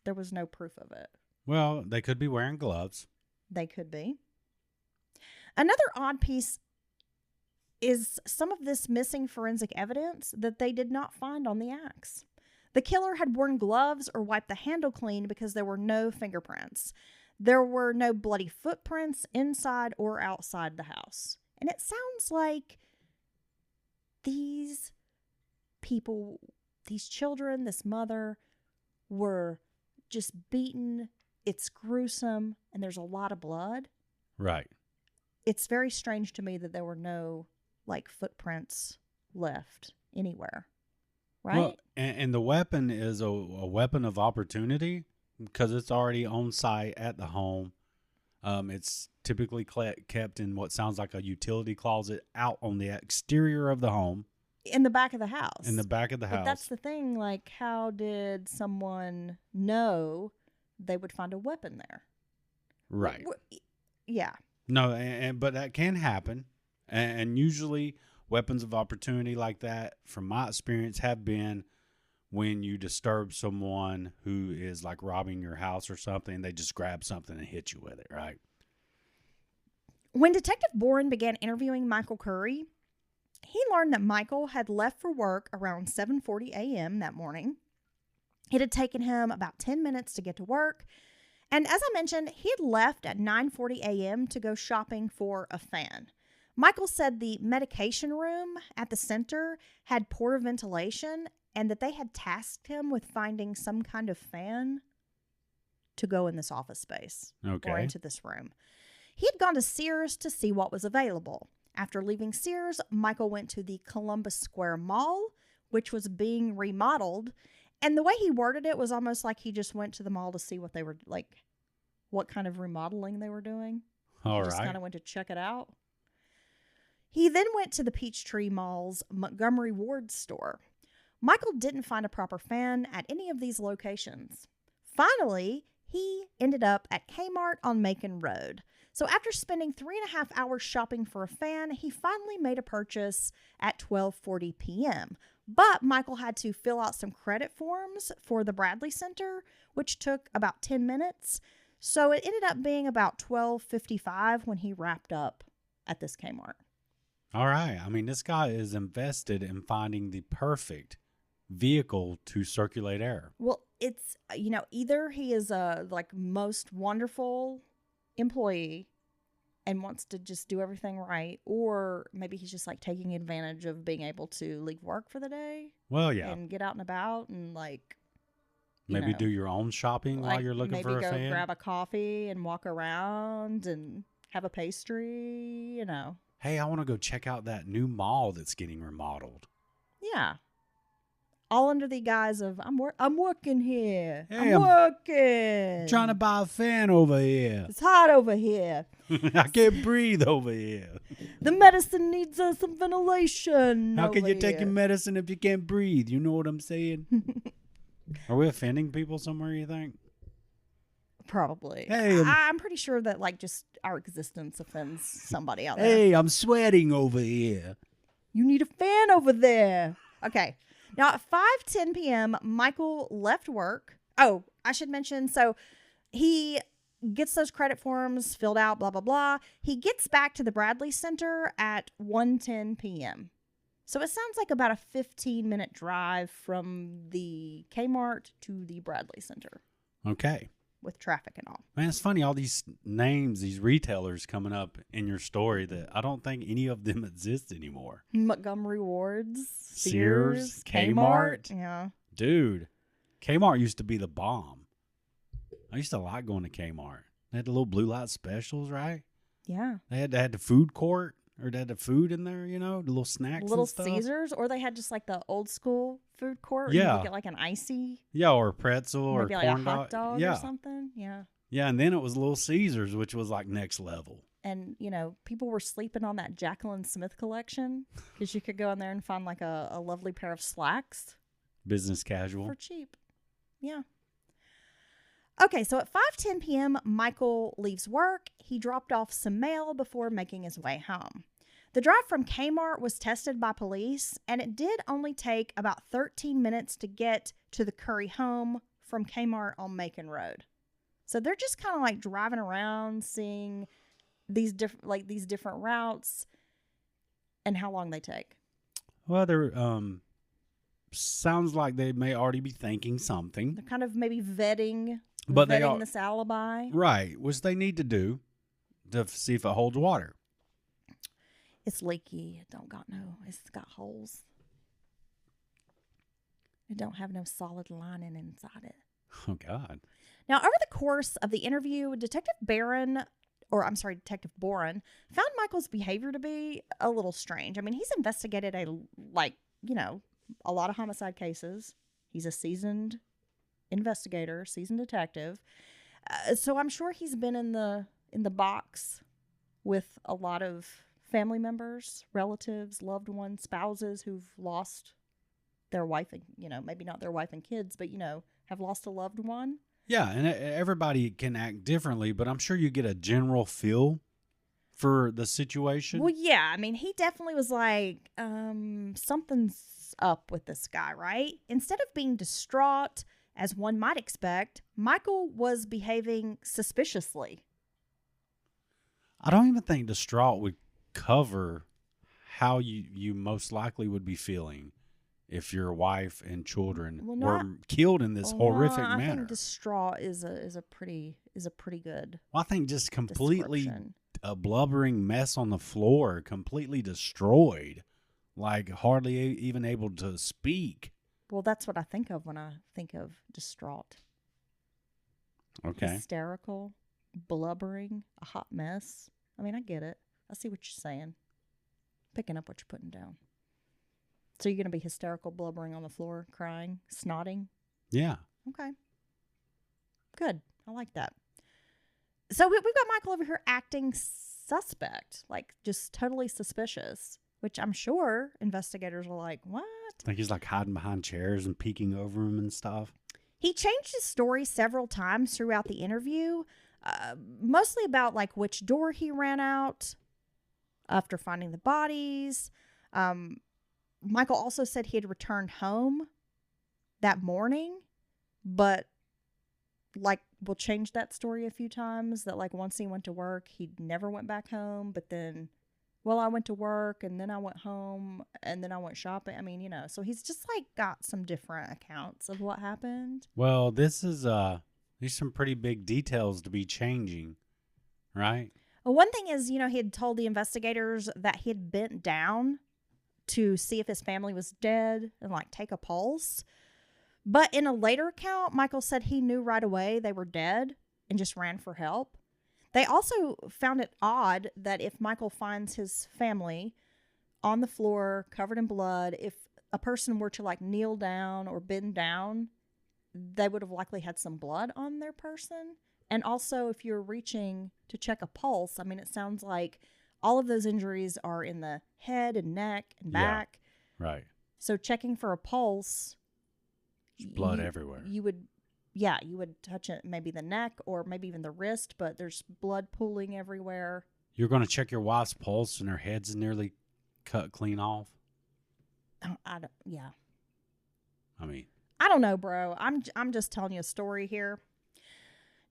there was no proof of it. Well, they could be wearing gloves. They could be. Another odd piece is some of this missing forensic evidence that they did not find on the axe. The killer had worn gloves or wiped the handle clean because there were no fingerprints. There were no bloody footprints inside or outside the house. And it sounds like these people, these children, this mother, were just beaten. It's gruesome, and there's a lot of blood. Right. It's very strange to me that there were no, footprints left anywhere. Right? Well, and the weapon is a weapon of opportunity because it's already on site at the home. It's typically kept in what sounds like a utility closet out on the exterior of the home. In the back of the house. In the back of the house. But that's the thing. How did someone know they would find a weapon there? Right. Yeah. No, but that can happen. And usually weapons of opportunity like that, from my experience, have been when you disturb someone who is robbing your house or something. They just grab something and hit you with it, right? When Detective Boren began interviewing Michael Curry, he learned that Michael had left for work around 7:40 a.m. that morning. It had taken him about 10 minutes to get to work. And as I mentioned, he had left at 9:40 a.m. to go shopping for a fan. Michael said the medication room at the center had poor ventilation and that they had tasked him with finding some kind of fan to go in this office space or into this room. He had gone to Sears to see what was available. After leaving Sears, Michael went to the Columbus Square Mall, which was being remodeled. And the way he worded it was almost like he just went to the mall to see what they were what kind of remodeling they were doing. He just kind of went to check it out. He then went to the Peachtree Mall's Montgomery Ward store. Michael didn't find a proper fan at any of these locations. Finally, he ended up at Kmart on Macon Road. So after spending 3.5 hours shopping for a fan, he finally made a purchase at 12:40 p.m. But Michael had to fill out some credit forms for the Bradley Center, which took about 10 minutes. So it ended up being about 12:55 when he wrapped up at this Kmart. All right. I mean, this guy is invested in finding the perfect vehicle to circulate air. Well, it's, either he is a most wonderful employee and wants to just do everything right, or maybe he's just taking advantage of being able to leave work for the day. Well, yeah. And get out and about and maybe do your own shopping while you're looking for a fan. Maybe go grab a coffee and walk around and have a pastry, Hey, I want to go check out that new mall that's getting remodeled. Yeah. All under the guise of, I'm working here. Hey, I'm working. Trying to buy a fan over here. It's hot over here. I can't breathe over here. The medicine needs some ventilation. How can you take here. your medicine if you can't breathe? You know what I'm saying? Are we offending people somewhere, you think? Probably. Hey, I'm pretty sure that just our existence offends somebody out there. Hey, I'm sweating over here. You need a fan over there. Okay. Now at 5:10 p.m., Michael left work. Oh, I should mention, so he gets those credit forms filled out, blah, blah, blah. He gets back to the Bradley Center at 1:10 p.m. So it sounds like about a 15-minute drive from the Kmart to the Bradley Center. Okay. With traffic and all. Man, it's funny, all these names, these retailers coming up in your story that I don't think any of them exist anymore. Montgomery Wards, Sears, Kmart. Yeah. Dude, Kmart used to be the bomb. I used to like going to Kmart. They had the little blue light specials, right? Yeah. They had the food court, or they had the food in there, the little snacks Little and stuff. Caesars, or they had just the old school food court. Where Yeah. you could get an icy. Yeah, or pretzel or Maybe corn a hot dog yeah. or something. Yeah. Yeah, and then it was Little Caesars, which was next level. And, people were sleeping on that Jacqueline Smith collection because you could go in there and find like a lovely pair of slacks Business casual. for cheap. Yeah. Okay, so at 5:10 p.m., Michael leaves work. He dropped off some mail before making his way home. The drive from Kmart was tested by police, and it did only take about 13 minutes to get to the Curry home from Kmart on Macon Road. So they're just kind of like driving around, seeing these different routes and how long they take. Well, they're sounds like they may already be thinking something. They're kind of maybe vetting this alibi. Right, which they need to do to see if it holds water. It's leaky. It's got holes. It don't have no solid lining inside it. Oh, God. Now, over the course of the interview, Detective Boren found Michael's behavior to be a little strange. I mean, he's investigated a lot of homicide cases. He's a seasoned investigator, seasoned detective. So I'm sure he's been in the box with a lot of family members, relatives, loved ones, spouses who've lost their wife and, maybe not their wife and kids, but, have lost a loved one. Yeah, and everybody can act differently, but I'm sure you get a general feel for the situation. Well, yeah. I mean, he definitely was like, something's up with this guy, right? Instead of being distraught, as one might expect, Michael was behaving suspiciously. I don't even think distraught would cover how you most likely would be feeling if your wife and children were killed in this horrific manner. I think distraught is a pretty good. Well, I think just completely a blubbering mess on the floor, completely destroyed, like hardly even able to speak. Well, that's what I think of when I think of distraught. Okay. Hysterical, blubbering, a hot mess. I mean, I get it. I see what you're saying. Picking up what you're putting down. So you're going to be hysterical, blubbering on the floor, crying, snotting? Yeah. Okay. Good. I like that. So we've got Michael over here acting suspect, like just totally suspicious, which I'm sure investigators are like, what? I think he's like hiding behind chairs and peeking over him and stuff. He changed his story several times throughout the interview, mostly about like which door he ran out after finding the bodies. Michael also said he had returned home that morning, but like we'll change that story a few times, that like once he went to work, he never went back home, but then, well, I went to work and then I went home and then I went shopping. I mean, so he's just like got some different accounts of what happened. Well, this is there's some pretty big details to be changing, right? Well, one thing is, he had told the investigators that he had bent down to see if his family was dead and like take a pulse. But in a later account, Michael said he knew right away they were dead and just ran for help. They also found it odd that if Michael finds his family on the floor covered in blood, if a person were to like kneel down or bend down, they would have likely had some blood on their person. And also if you're reaching to check a pulse, I mean, it sounds like all of those injuries are in the head and neck and back. Yeah, right. So checking for a pulse. There's blood everywhere. You would touch it, maybe the neck or maybe even the wrist, but there's blood pooling everywhere. You're going to check your wife's pulse and her head's nearly cut clean off? Yeah. I mean, I don't know, bro. I'm just telling you a story here.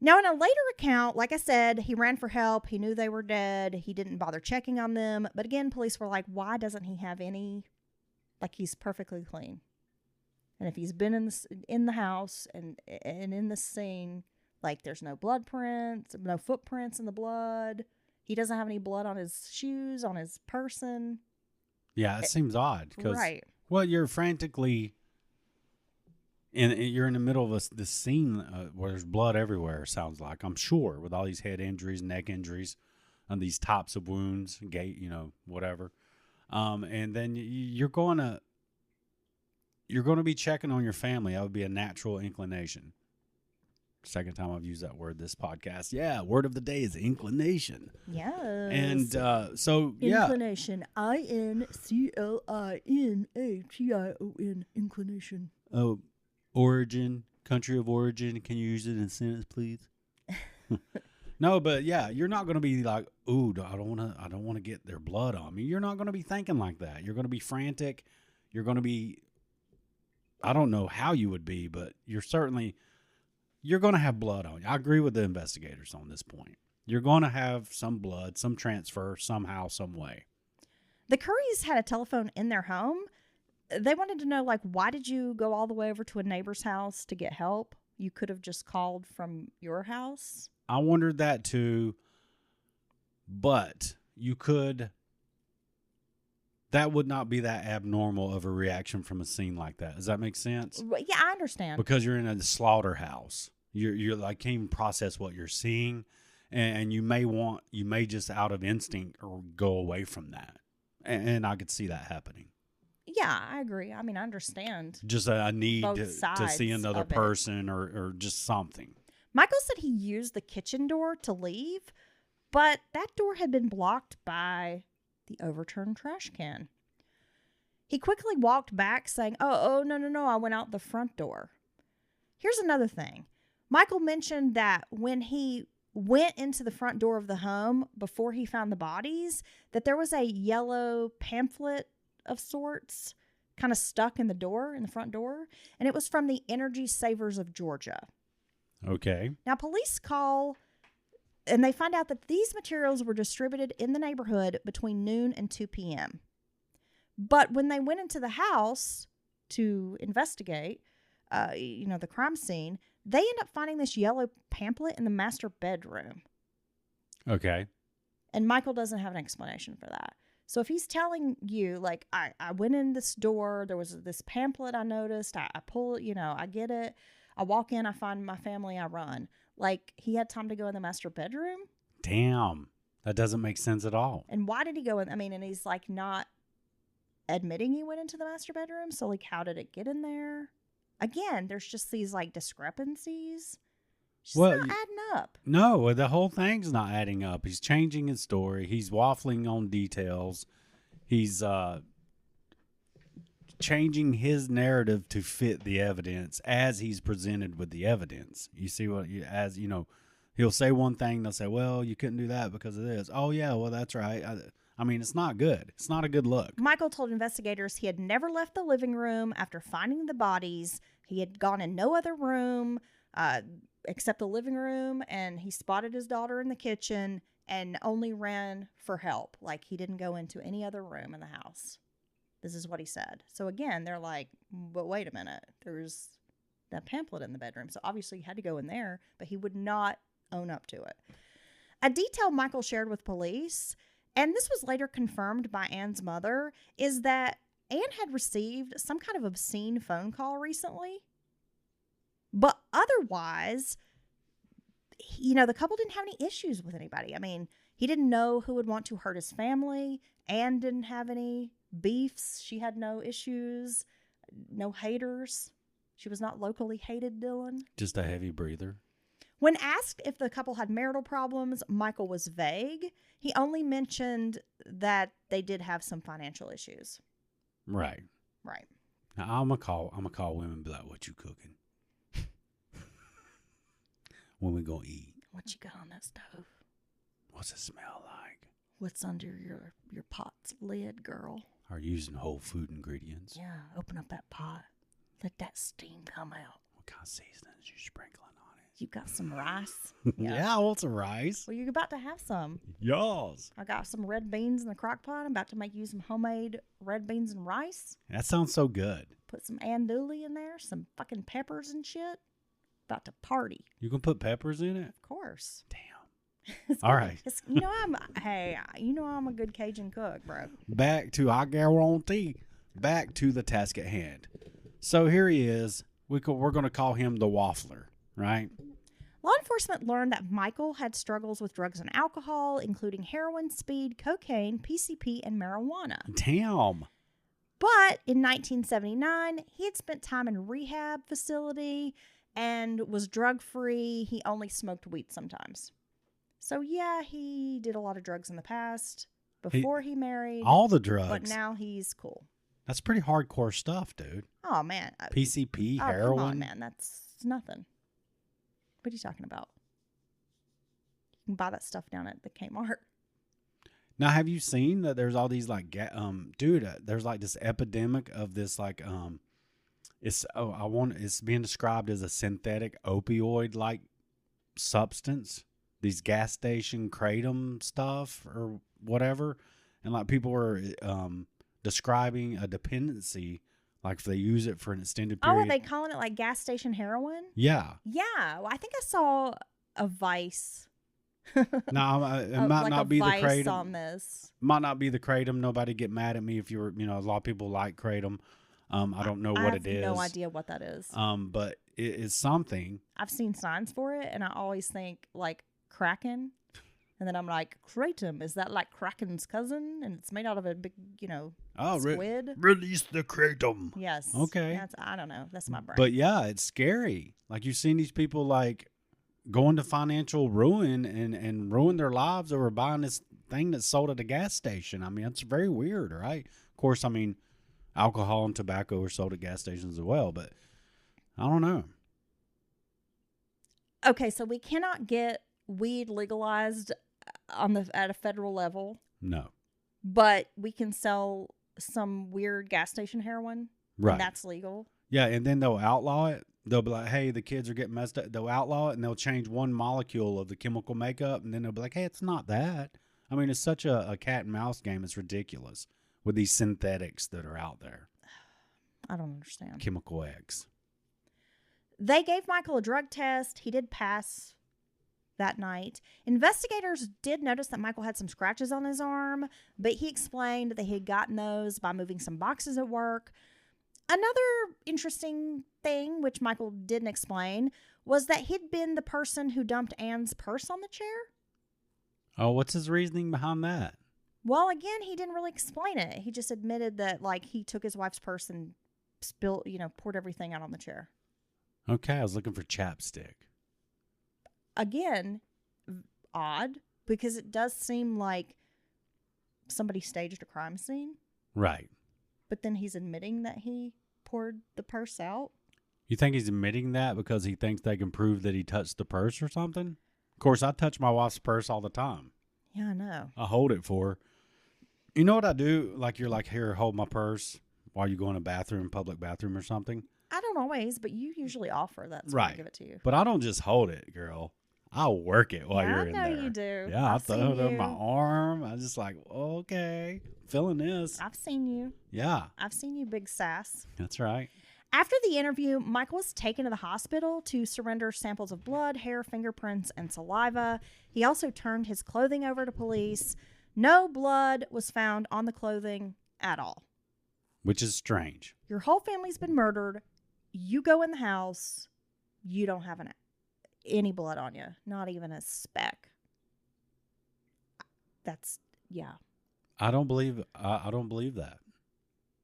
Now, in a later account, like I said, he ran for help. He knew they were dead. He didn't bother checking on them. But again, police were like, why doesn't he have any? Like, he's perfectly clean. And if he's been in the house and in the scene, like there's no blood prints, no footprints in the blood. He doesn't have any blood on his shoes, on his person. Yeah, it seems odd. Right. Well, you're frantically... And you're in the middle of this scene where there's blood everywhere, sounds like, I'm sure, with all these head injuries, neck injuries, and these types of wounds, whatever. And then you're going to be checking on your family. That would be a natural inclination. Second time I've used that word this podcast. Yeah, word of the day is inclination. Yes. And so, yeah. Inclination. INCLINATION. Inclination. Oh, origin, country of origin. Can you use it in a sentence, please? No, but yeah, you're not going to be like, ooh, I don't want to get their blood on me. You're not going to be thinking like that. You're going to be frantic. You're going to be, I don't know how you would be, but you're going to have blood on you. I agree with the investigators on this point. You're going to have some blood, some transfer, somehow, some way. The Currys had a telephone in their home. They wanted to know, like, why did you go all the way over to a neighbor's house to get help? You could have just called from your house. I wondered that too, but that would not be that abnormal of a reaction from a scene like that. Does that make sense? Yeah, I understand. Because you're in a slaughterhouse. You're like, can't even process what you're seeing, and you may just out of instinct or go away from that. And I could see that happening. Yeah, I agree. I mean, I understand. Just a need Both to sides see another of it. person or just something. Michael said he used the kitchen door to leave, but that door had been blocked by the overturned trash can. He quickly walked back saying, oh, no, I went out the front door. Here's another thing. Michael mentioned that when he went into the front door of the home before he found the bodies, that there was a yellow pamphlet of sorts kind of stuck in the front door, and it was from the Energy Savers of Georgia. Okay. Now, police call, and they find out that these materials were distributed in the neighborhood between noon and 2 p.m. But when they went into the house to investigate, the crime scene, they end up finding this yellow pamphlet in the master bedroom. Okay. And Michael doesn't have an explanation for that. So if he's telling you, like, I went in this door, there was this pamphlet I noticed, I pull it, I get it. I walk in, I find my family, I run. Like, he had time to go in the master bedroom? Damn. That doesn't make sense at all. And why did he go in? I mean, and he's, like, not admitting he went into the master bedroom. So, like, how did it get in there? Again, there's just these, like, discrepancies. It's just not adding up. No, the whole thing's not adding up. He's changing his story. He's waffling on details. He's changing his narrative to fit the evidence as he's presented with the evidence. You see he'll say one thing, they'll say, well, you couldn't do that because of this. Oh, yeah, well, that's right. I mean, it's not good. It's not a good look. Michael told investigators he had never left the living room after finding the bodies. He had gone in no other room except the living room, and he spotted his daughter in the kitchen and only ran for help. Like, he didn't go into any other room in the house. This is what he said. So again, they're like, but wait a minute. There's that pamphlet in the bedroom. So obviously he had to go in there, but he would not own up to it. A detail Michael shared with police, and this was later confirmed by Anne's mother, is that Anne had received some kind of obscene phone call recently. But otherwise, the couple didn't have any issues with anybody. I mean, he didn't know who would want to hurt his family. Anne didn't have any beefs. She had no issues, no haters. She was not locally hated, Dylan. Just a heavy breather. When asked if the couple had marital problems, Michael was vague. He only mentioned that they did have some financial issues. Right. Right. Now I'm gonna call women and be like, what you cooking? When we gonna eat? What you got on that stove? What's it smell like? What's under your pot's lid, girl? Are you using whole food ingredients? Yeah, open up that pot. Let that steam come out. What kind of seasonings you sprinkling on it? You got some rice? Yeah, I want some rice. Well, you're about to have some. Yes. I got some red beans in the crock pot. I'm about to make you some homemade red beans and rice. That sounds so good. Put some andouille in there, some fucking peppers and shit. About to party. You can put peppers in it? Of course. Damn. All right. I'm a good Cajun cook, bro. Back to the task at hand. So here he is. We're going to call him the Waffler, right? Law enforcement learned that Michael had struggles with drugs and alcohol, including heroin, speed, cocaine, PCP, and marijuana. Damn. But in 1979, he had spent time in a rehab facility, and was drug-free. He only smoked weed sometimes. So, yeah, he did a lot of drugs in the past before he married. All the drugs. But now he's cool. That's pretty hardcore stuff, dude. Oh, man. PCP, Oh, heroin. come on, man. That's nothing. What are you talking about? You can buy that stuff down at the Kmart. Now, have you seen that there's all these like, there's like this epidemic of this like, it's being described as a synthetic opioid like substance. These gas station kratom stuff or whatever, and like people are describing a dependency, like if they use it for an extended period. Oh, are they calling it like gas station heroin? Yeah. Yeah, well, I think I saw a Vice. No, it might like not a be the Vice kratom. on this. Might not be the kratom. Nobody get mad at me if you're, a lot of people like kratom. I don't know what it is. I have no idea what that is. But it is something. I've seen signs for it, and I always think like Kraken. And then I'm like, kratom, is that like Kraken's cousin? And it's made out of a big, squid? Release the kratom. Yes. Okay. I don't know. That's my brain. But yeah, it's scary. Like you've seen these people like go into financial ruin and ruin their lives over buying this thing that's sold at a gas station. I mean, it's very weird, right? Of course, I mean, alcohol and tobacco are sold at gas stations as well, but I don't know. Okay, so we cannot get weed legalized at a federal level. No. But we can sell some weird gas station heroin. Right. And that's legal. Yeah, and then they'll outlaw it. They'll be like, hey, the kids are getting messed up. They'll outlaw it, and they'll change one molecule of the chemical makeup, and then they'll be like, hey, it's not that. I mean, it's such a cat and mouse game. It's ridiculous with these synthetics that are out there. I don't understand. Chemical eggs. They gave Michael a drug test. He did pass that night. Investigators did notice that Michael had some scratches on his arm, but he explained that he had gotten those by moving some boxes at work. Another interesting thing, which Michael didn't explain, was that he'd been the person who dumped Anne's purse on the chair. Oh, what's his reasoning behind that? Well, again, he didn't really explain it. He just admitted that, like, he took his wife's purse and poured everything out on the chair. Okay, I was looking for chapstick. Again, odd, because it does seem like somebody staged a crime scene. Right. But then he's admitting that he poured the purse out. You think he's admitting that because he thinks they can prove that he touched the purse or something? Of course, I touch my wife's purse all the time. Yeah, I know. I hold it for her. You know what I do? Like you're like, here, hold my purse while you go in a bathroom, public bathroom or something. I don't always, but you usually offer that, so right. I give it to you. But I don't just hold it, girl. I'll work it while you're in there. I know you do. Yeah, I've I throw it on my arm. I just like, okay, feeling this. I've seen you. Yeah. I've seen you, big sass. That's right. After the interview, Michael was taken to the hospital to surrender samples of blood, hair, fingerprints, and saliva. He also turned his clothing over to police. No blood was found on the clothing at all. Which is strange. Your whole family's been murdered. You go in the house. You don't have any blood on you. Not even a speck. Yeah. I don't believe that.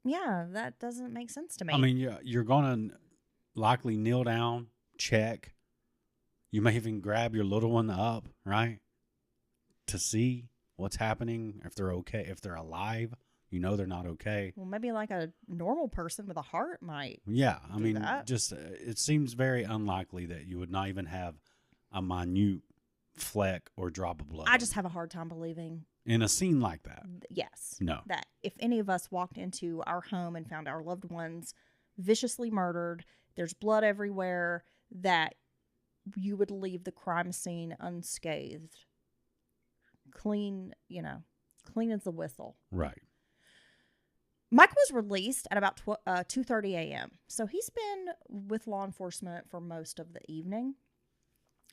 Yeah, that doesn't make sense to me. I mean, you're going to likely kneel down, check. You may even grab your little one up, right? To see what's happening, if they're okay, if they're alive. You know they're not okay. Well, maybe like a normal person with a heart might. Yeah, I mean, that. just it seems very unlikely that you would not even have a minute fleck or drop of blood. I just have a hard time believing. In a scene like that. Yes. No. That if any of us walked into our home and found our loved ones viciously murdered, there's blood everywhere, that you would leave the crime scene unscathed. Clean as the whistle. Right. Michael was released at about 2:30 a.m. So he's been with law enforcement for most of the evening.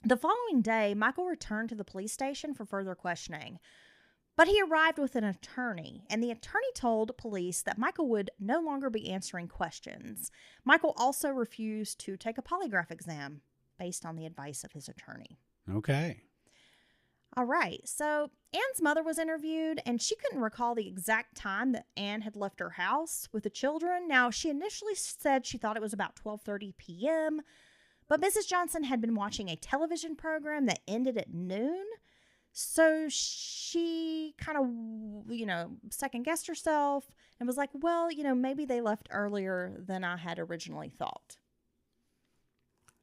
The following day, Michael returned to the police station for further questioning. But he arrived with an attorney, and the attorney told police that Michael would no longer be answering questions. Michael also refused to take a polygraph exam based on the advice of his attorney. Okay. All right, so Anne's mother was interviewed, and she couldn't recall the exact time that Anne had left her house with the children. Now, she initially said she thought it was about 12:30 p.m., But Mrs. Johnson had been watching a television program that ended at noon. So she kind of, second guessed herself and was like, well, maybe they left earlier than I had originally thought.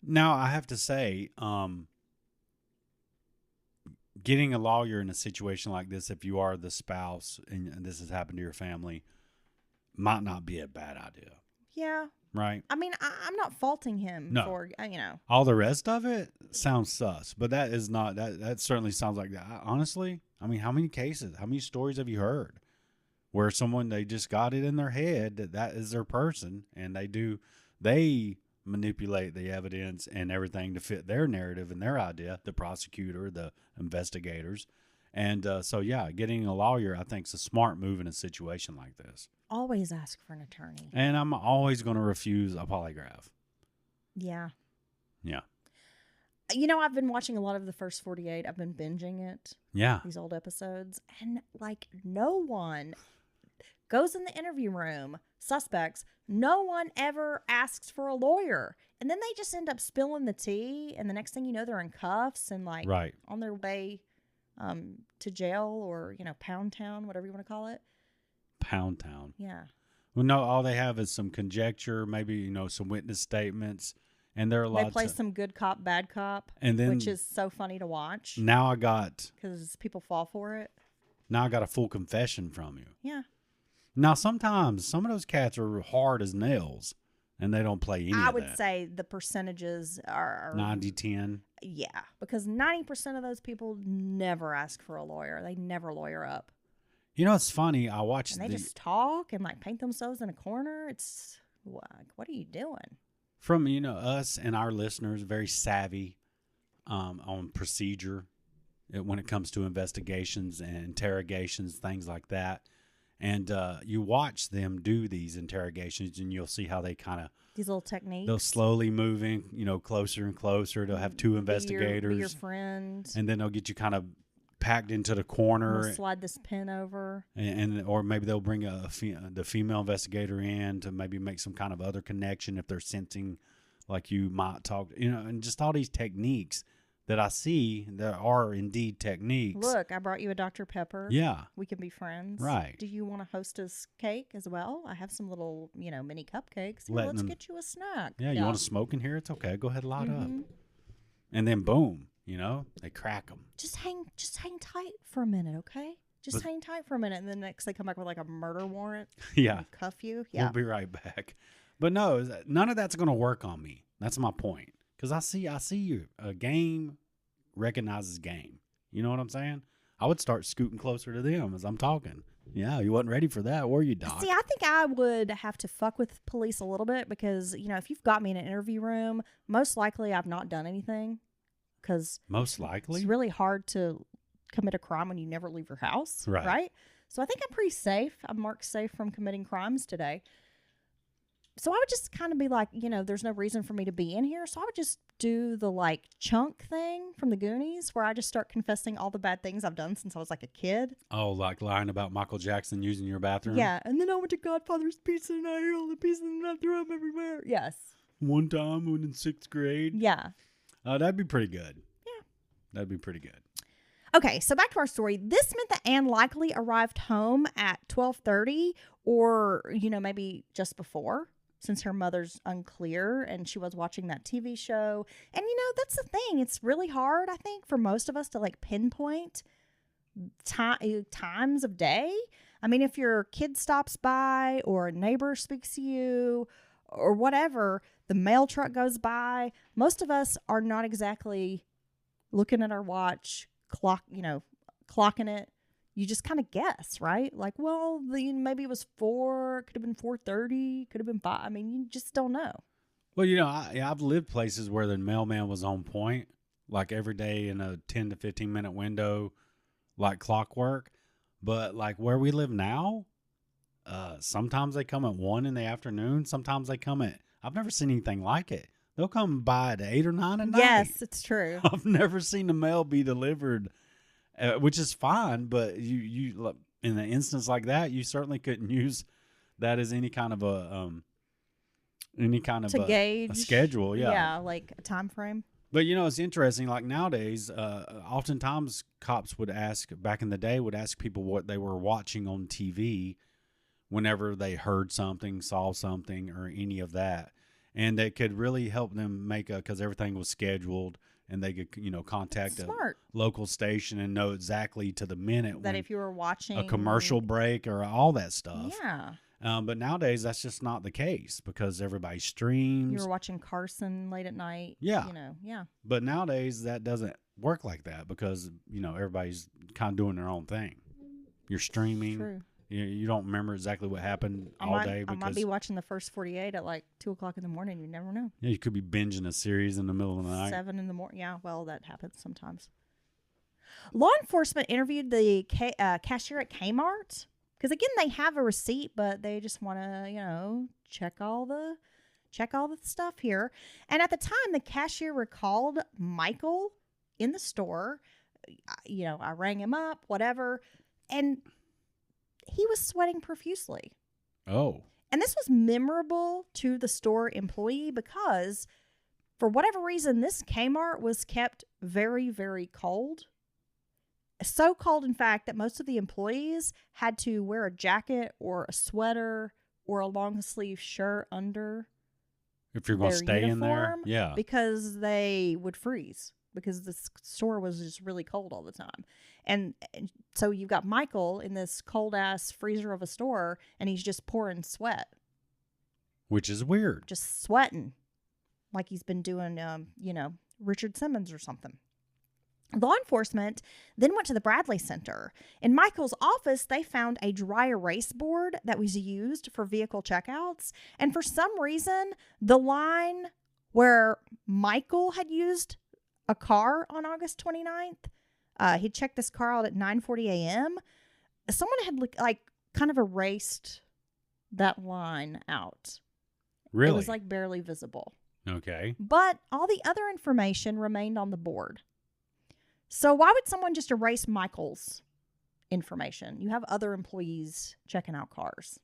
Now, I have to say, getting a lawyer in a situation like this, if you are the spouse and this has happened to your family, might not be a bad idea. Yeah. Right? I mean, I'm not faulting him for, All the rest of it sounds sus, but that is not, that certainly sounds like that. Honestly, I mean, how many stories have you heard where they just got it in their head that is their person, and they manipulate the evidence and everything to fit their narrative and their idea, the prosecutor, the investigators. And so, yeah, getting a lawyer, I think, is a smart move in a situation like this. Always ask for an attorney. And I'm always going to refuse a polygraph. Yeah. Yeah. I've been watching a lot of the first 48. I've been binging it. Yeah. These old episodes. And, no one goes in the interview room, suspects, no one ever asks for a lawyer. And then they just end up spilling the tea. And the next thing you know, they're in cuffs and, right. on their way to jail or, Pound Town, whatever you want to call it. Pound Town. Yeah. Well, no, all they have is some conjecture, maybe, some witness statements, and they're allowed They play some good cop, bad cop, and then, which is so funny to watch. Now because people fall for it. Now I got a full confession from you. Yeah. Now, sometimes some of those cats are hard as nails, and they don't play any of that. I would say the percentages are 90-10. Yeah, because 90% of those people never ask for a lawyer. They never lawyer up. It's funny. I watched and they just talk and paint themselves in a corner. It's what are you doing? From us and our listeners, very savvy on procedure when it comes to investigations and interrogations, things like that. And you watch them do these interrogations, and you'll see how they kind of these little techniques. They'll slowly moving, closer and closer. They'll have two investigators, be your friend, and then they'll get you kind of packed into the corner. We'll slide this pin over, or maybe they'll bring the female investigator in to maybe make some kind of other connection if they're sensing like you might talk, and just all these techniques that I see that are indeed techniques. Look, I brought you a Dr. Pepper. Yeah. We can be friends. Right. Do you want a hostess cake as well? I have some little, mini cupcakes. Here, let's get you a snack. Yeah, you want to smoke in here? It's okay. Go ahead, light up. And then boom, they crack them. Just hang tight for a minute, okay? Just hang tight for a minute, and then next they come back with a murder warrant. Yeah. Cuff you. Yeah. We'll be right back. But no, none of that's going to work on me. That's my point. Because I see you. A game recognizes game. You know what I'm saying? I would start scooting closer to them as I'm talking. Yeah, you wasn't ready for that, were you, Doc? See, I think I would have to fuck with police a little bit because, if you've got me in an interview room, most likely I've not done anything. Because most likely? It's really hard to commit a crime when you never leave your house. Right? So I think I'm pretty safe. I'm marked safe from committing crimes today. So I would just kind of be like, there's no reason for me to be in here. So I would just do the chunk thing from the Goonies where I just start confessing all the bad things I've done since I was a kid. Oh, like lying about Michael Jackson using your bathroom? Yeah. And then I went to Godfather's Pizza and I hear all the pieces and I threw them everywhere. Yes. One time when in 6th grade? Yeah. That'd be pretty good. Yeah. That'd be pretty good. Okay, so back to our story. This meant that Anne likely arrived home at 12:30 or, maybe just before, since her mother's unclear and she was watching that TV show. And, that's the thing. It's really hard, I think, for most of us to pinpoint times of day. I mean, if your kid stops by or a neighbor speaks to you or whatever, the mail truck goes by, most of us are not exactly looking at our watch, clocking it. You just kind of guess, right? Maybe it was 4, could have been 4:30, could have been 5. I mean, you just don't know. Well, I've lived places where the mailman was on point, every day in a 10 to 15 minute window, like clockwork. But where we live now, sometimes they come at 1 in the afternoon. Sometimes they come I've never seen anything like it. They'll come by at 8 or 9 at night. Yes, it's true. I've never seen the mail be delivered, which is fine. But you in an instance like that, you certainly couldn't use that as any kind of any kind of to a gauge schedule. Yeah. like a time frame. But, it's interesting. Like nowadays, oftentimes cops would ask, back in the day, would ask people what they were watching on TV whenever they heard something, saw something, or any of that. And that could really help them because everything was scheduled and they could, contact a Smart. local station and know exactly to the minute That when if you were watching a commercial break or all that stuff. Yeah. But nowadays, that's just not the case because everybody streams. You were watching Carson late at night. Yeah. Yeah. But nowadays, that doesn't work like that because, everybody's kind of doing their own thing. You're streaming. True. You don't remember exactly what happened all day. I might be watching the first 48 at like 2 o'clock in the morning. You never know. Yeah, you could be binging a series in the middle of the night. 7 in the morning. Yeah, well, that happens sometimes. Law enforcement interviewed the cashier at Kmart. Because again, they have a receipt, but they just want to, check all the stuff here. And at the time, the cashier recalled Michael in the store. I rang him up, whatever, and he was sweating profusely. Oh. And this was memorable to the store employee because, for whatever reason, this Kmart was kept very, very cold. So cold, in fact, that most of the employees had to wear a jacket or a sweater or a long sleeve shirt under If you're going to their stay in there. uniform Yeah. because they would freeze because the store was just really cold all the time. And so you've got Michael in this cold ass freezer of a store and he's just pouring sweat, Which is weird. just sweating like he's been doing, Richard Simmons or something. Law enforcement then went to the Bradley Center. In Michael's office, they found a dry erase board that was used for vehicle checkouts. And for some reason, the line where Michael had used a car on August 29th, he checked this car out at 9:40 a.m. Someone had kind of erased that line out. Really? It was like barely visible. Okay. But all the other information remained on the board. So why would someone just erase Michael's information? You have other employees checking out cars.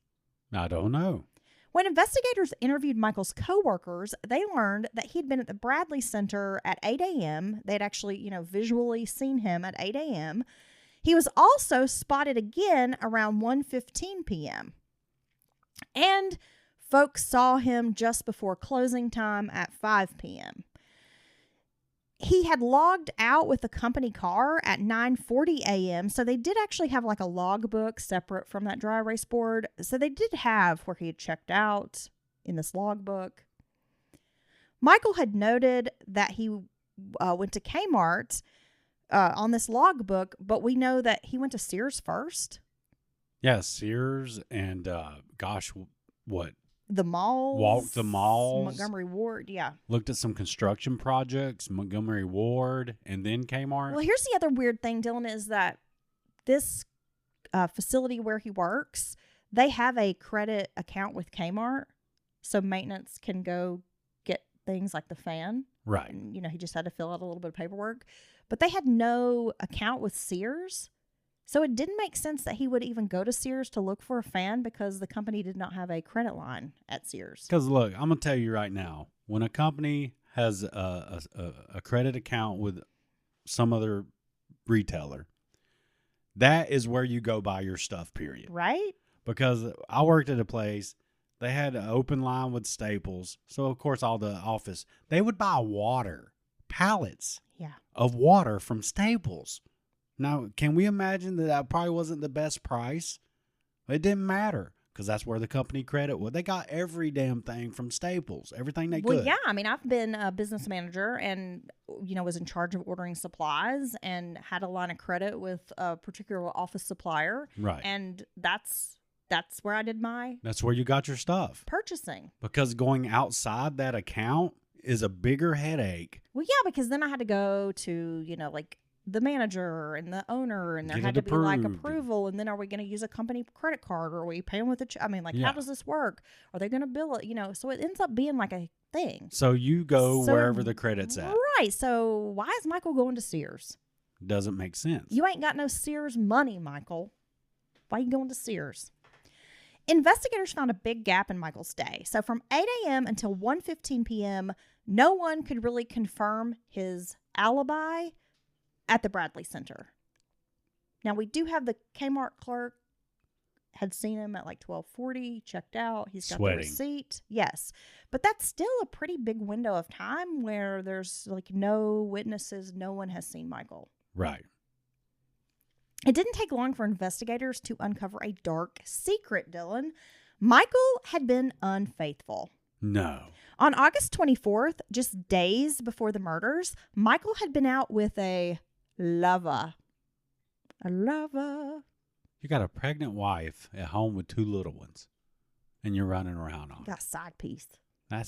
I don't know. When investigators interviewed Michael's coworkers, they learned that he'd been at the Bradley Center at 8 a.m. They'd actually, visually seen him at 8 a.m. He was also spotted again around 1:15 p.m. And folks saw him just before closing time at 5 p.m. He had logged out with the company car at 9:40 a.m. So they did actually have like a logbook separate from that dry erase board. So they did have where he had checked out in this logbook. Michael had noted that he went to Kmart on this logbook, but we know that he went to Sears first. Yeah, Sears and what? The malls. Walked the malls. Montgomery Ward, yeah. Looked at some construction projects, Montgomery Ward, and then Kmart. Well, here's the other weird thing, Dylan, is that this facility where he works, they have a credit account with Kmart, so maintenance can go get things like the fan. Right. And, he just had to fill out a little bit of paperwork. But they had no account with Sears. So it didn't make sense that he would even go to Sears to look for a fan because the company did not have a credit line at Sears. Because look, I'm going to tell you right now, when a company has a credit account with some other retailer, that is where you go buy your stuff, period. Right? Because I worked at a place, they had an open line with Staples. So, of course, all the office, they would buy water, pallets of water from Staples. Now, can we imagine that probably wasn't the best price? It didn't matter because that's where the company credit was. They got every damn thing from Staples, everything they could. Well, yeah. I mean, I've been a business manager and, was in charge of ordering supplies and had a line of credit with a particular office supplier. Right. And that's where I did my That's where you got your stuff. purchasing. Because going outside that account is a bigger headache. Well, yeah, because then I had to go to, the manager and the owner, and there Get had it to be like approved. approval. And then are we going to use a company credit card or are we paying with how Yeah. does this work? Are they going to bill it? So it ends up being like a thing. So you go So- wherever the credit's at. Right. So why is Michael going to Sears? Doesn't make sense. You ain't got no Sears money, Michael. Why you going to Sears? Investigators found a big gap in Michael's day. So from 8 a.m. until 1:15 p.m., no one could really confirm his alibi at the Bradley Center. Now, we do have the Kmart clerk had seen him at like 12:40, checked out. He's got Sweating. the receipt. Yes. But that's still a pretty big window of time where there's like no witnesses. No one has seen Michael. Right. It didn't take long for investigators to uncover a dark secret, Dylan. Michael had been unfaithful. No. On August 24th, just days before the murders, Michael had been out with a lover. A lover. You got a pregnant wife at home with 2 little ones, and you're running around on Got a side piece. that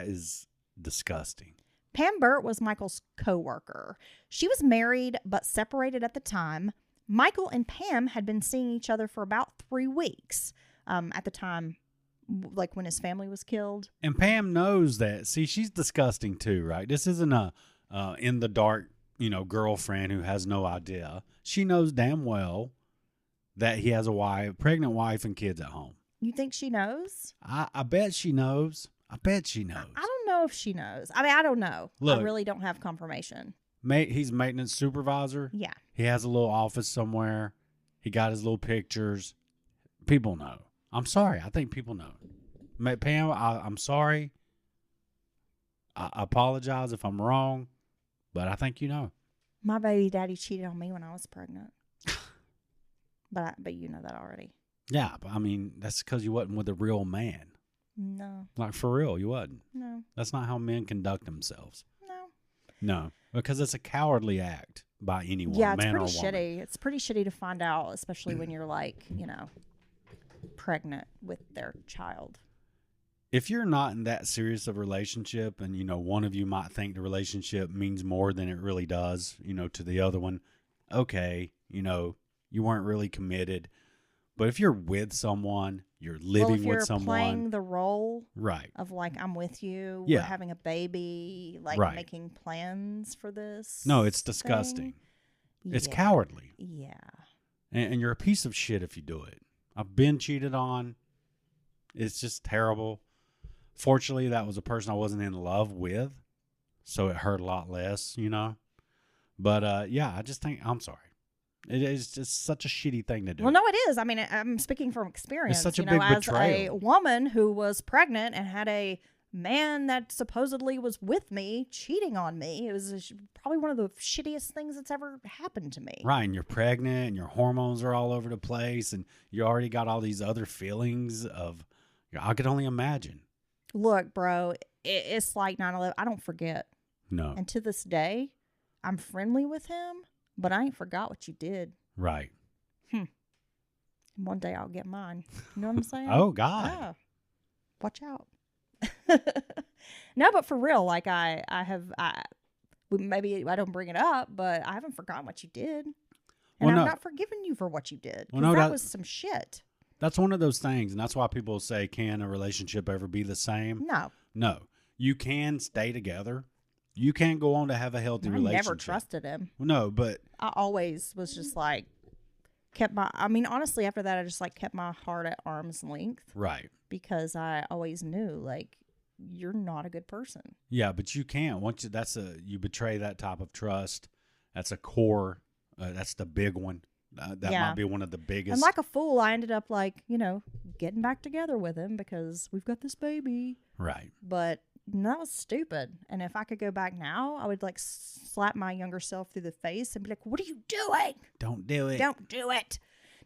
is disgusting. Pam Burt was Michael's co-worker. She was married but separated at the time. Michael and Pam had been seeing each other for about 3 weeks at the time, like when his family was killed. And Pam knows that. See, she's disgusting too, right? This isn't a in the dark, girlfriend who has no idea. She knows damn well that he has a pregnant wife and kids at home. You think she knows? I bet she knows. I bet she knows. I don't know if she knows. I mean, I don't know. Look, I really don't have confirmation. He's maintenance supervisor. Yeah. He has a little office somewhere. He got his little pictures. People know. I'm sorry. I think people know. Pam, I'm sorry. I apologize if I'm wrong, but I think you know. My baby daddy cheated on me when I was pregnant. But you know that already. Yeah, but I mean, that's because you wasn't with a real man. No. Like, for real, you wasn't. No. That's not how men conduct themselves. No. No, because it's a cowardly act by anyone, Yeah, it's man or pretty woman. shitty. It's pretty shitty to find out, especially when you're like, pregnant with their child. If you're not in that serious of a relationship and, one of you might think the relationship means more than it really does, to the other one, okay, you weren't really committed. But if you're with someone, you're living with someone. Playing the role right. of like, I'm with you, Yeah. we're having a baby, like Right. making plans for this. No, it's disgusting. thing. It's Yeah. cowardly. Yeah. And you're a piece of shit if you do it. I've been cheated on. It's just terrible. Fortunately, that was a person I wasn't in love with, so it hurt a lot less, But, yeah, I just think, I'm sorry. It is just such a shitty thing to do. Well, no, it is. I mean, I'm speaking from experience. It's such a big as betrayal. a woman who was pregnant and had a man that supposedly was with me cheating on me. It was probably one of the shittiest things that's ever happened to me. Right, and you're pregnant, and your hormones are all over the place, and you already got all these other feelings of, I could only imagine. Look, bro, it's like 9/11. I don't forget. No. And to this day, I'm friendly with him, but I ain't forgot what you did. Right. One day I'll get mine. You know what I'm saying? Oh, God. Yeah. Watch out. No, but for real, like maybe I don't bring it up, but I haven't forgotten what you did. And Well, no. I'm not forgiving you for what you did. 'Cause Well, no, that that- was some shit. That's one of those things, and that's why people say, can a relationship ever be the same? No. No. You can stay together. You can go on to have a healthy I relationship. never trusted him. No, but I always was just like, honestly, after that, I just like kept my heart at arm's length right. because I always knew like, you're not a good person. Yeah, but you can't. Once you betray that type of trust, that's a core, that's the big one. That Yeah. might be one of the biggest. And like a fool, I ended up like, getting back together with him because we've got this baby. Right. But that was stupid. And if I could go back now, I would like slap my younger self through the face and be like, what are you doing? Don't do it. Don't do it.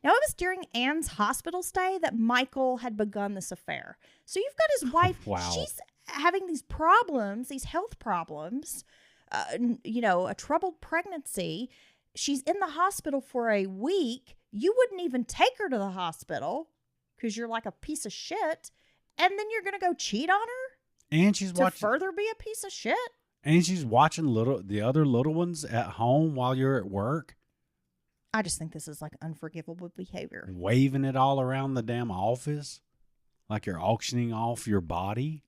Now, it was during Anne's hospital stay that Michael had begun this affair. So you've got his wife. Wow. She's having these problems, these health problems, a troubled pregnancy. She's in the hospital for a week. You wouldn't even take her to the hospital because you're like a piece of shit. And then you're going to go cheat on her And she's to watching. further be a piece of shit? And she's watching the other little ones at home while you're at work, I just think this is like unforgivable behavior. waving it all around the damn office, like you're auctioning off your body.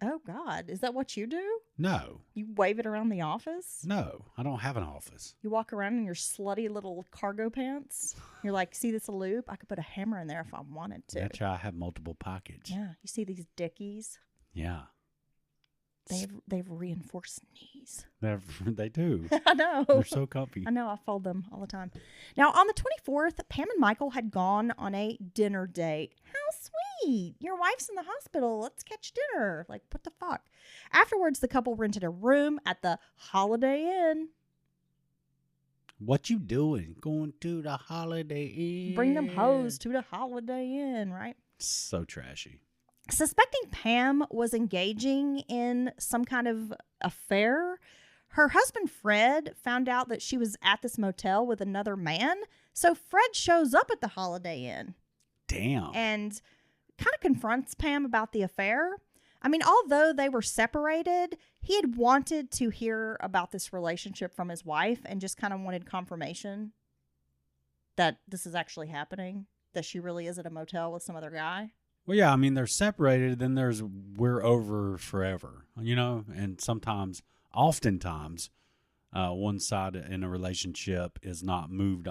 Oh, God. Is that what you do? No, You wave it around the office? no, I don't have an office. You walk around in your slutty little cargo pants? You're like, see this loop? I could put a hammer in there if I wanted to. That's why I have multiple pockets. Yeah. You see these dickies? Yeah. They have reinforced knees. They do. I know. They're so comfy. I know. I fold them all the time. Now, on the 24th, Pam and Michael had gone on a dinner date. How sweet. Your wife's in the hospital. Let's catch dinner. Like, what the fuck? Afterwards, the couple rented a room at the Holiday Inn. What you doing? Going to the Holiday Inn? Bring them hoes to the Holiday Inn, right? So trashy. Suspecting Pam was engaging in some kind of affair, her husband Fred found out that she was at this motel with another man. So Fred shows up at the Holiday Inn. Damn. And kind of confronts Pam about the affair. I mean, although they were separated, he had wanted to hear about this relationship from his wife and just kind of wanted confirmation that this is actually happening, that she really is at a motel with some other guy. Well, yeah, I mean, they're separated, then there's we're over forever, and oftentimes, one side in a relationship is not moved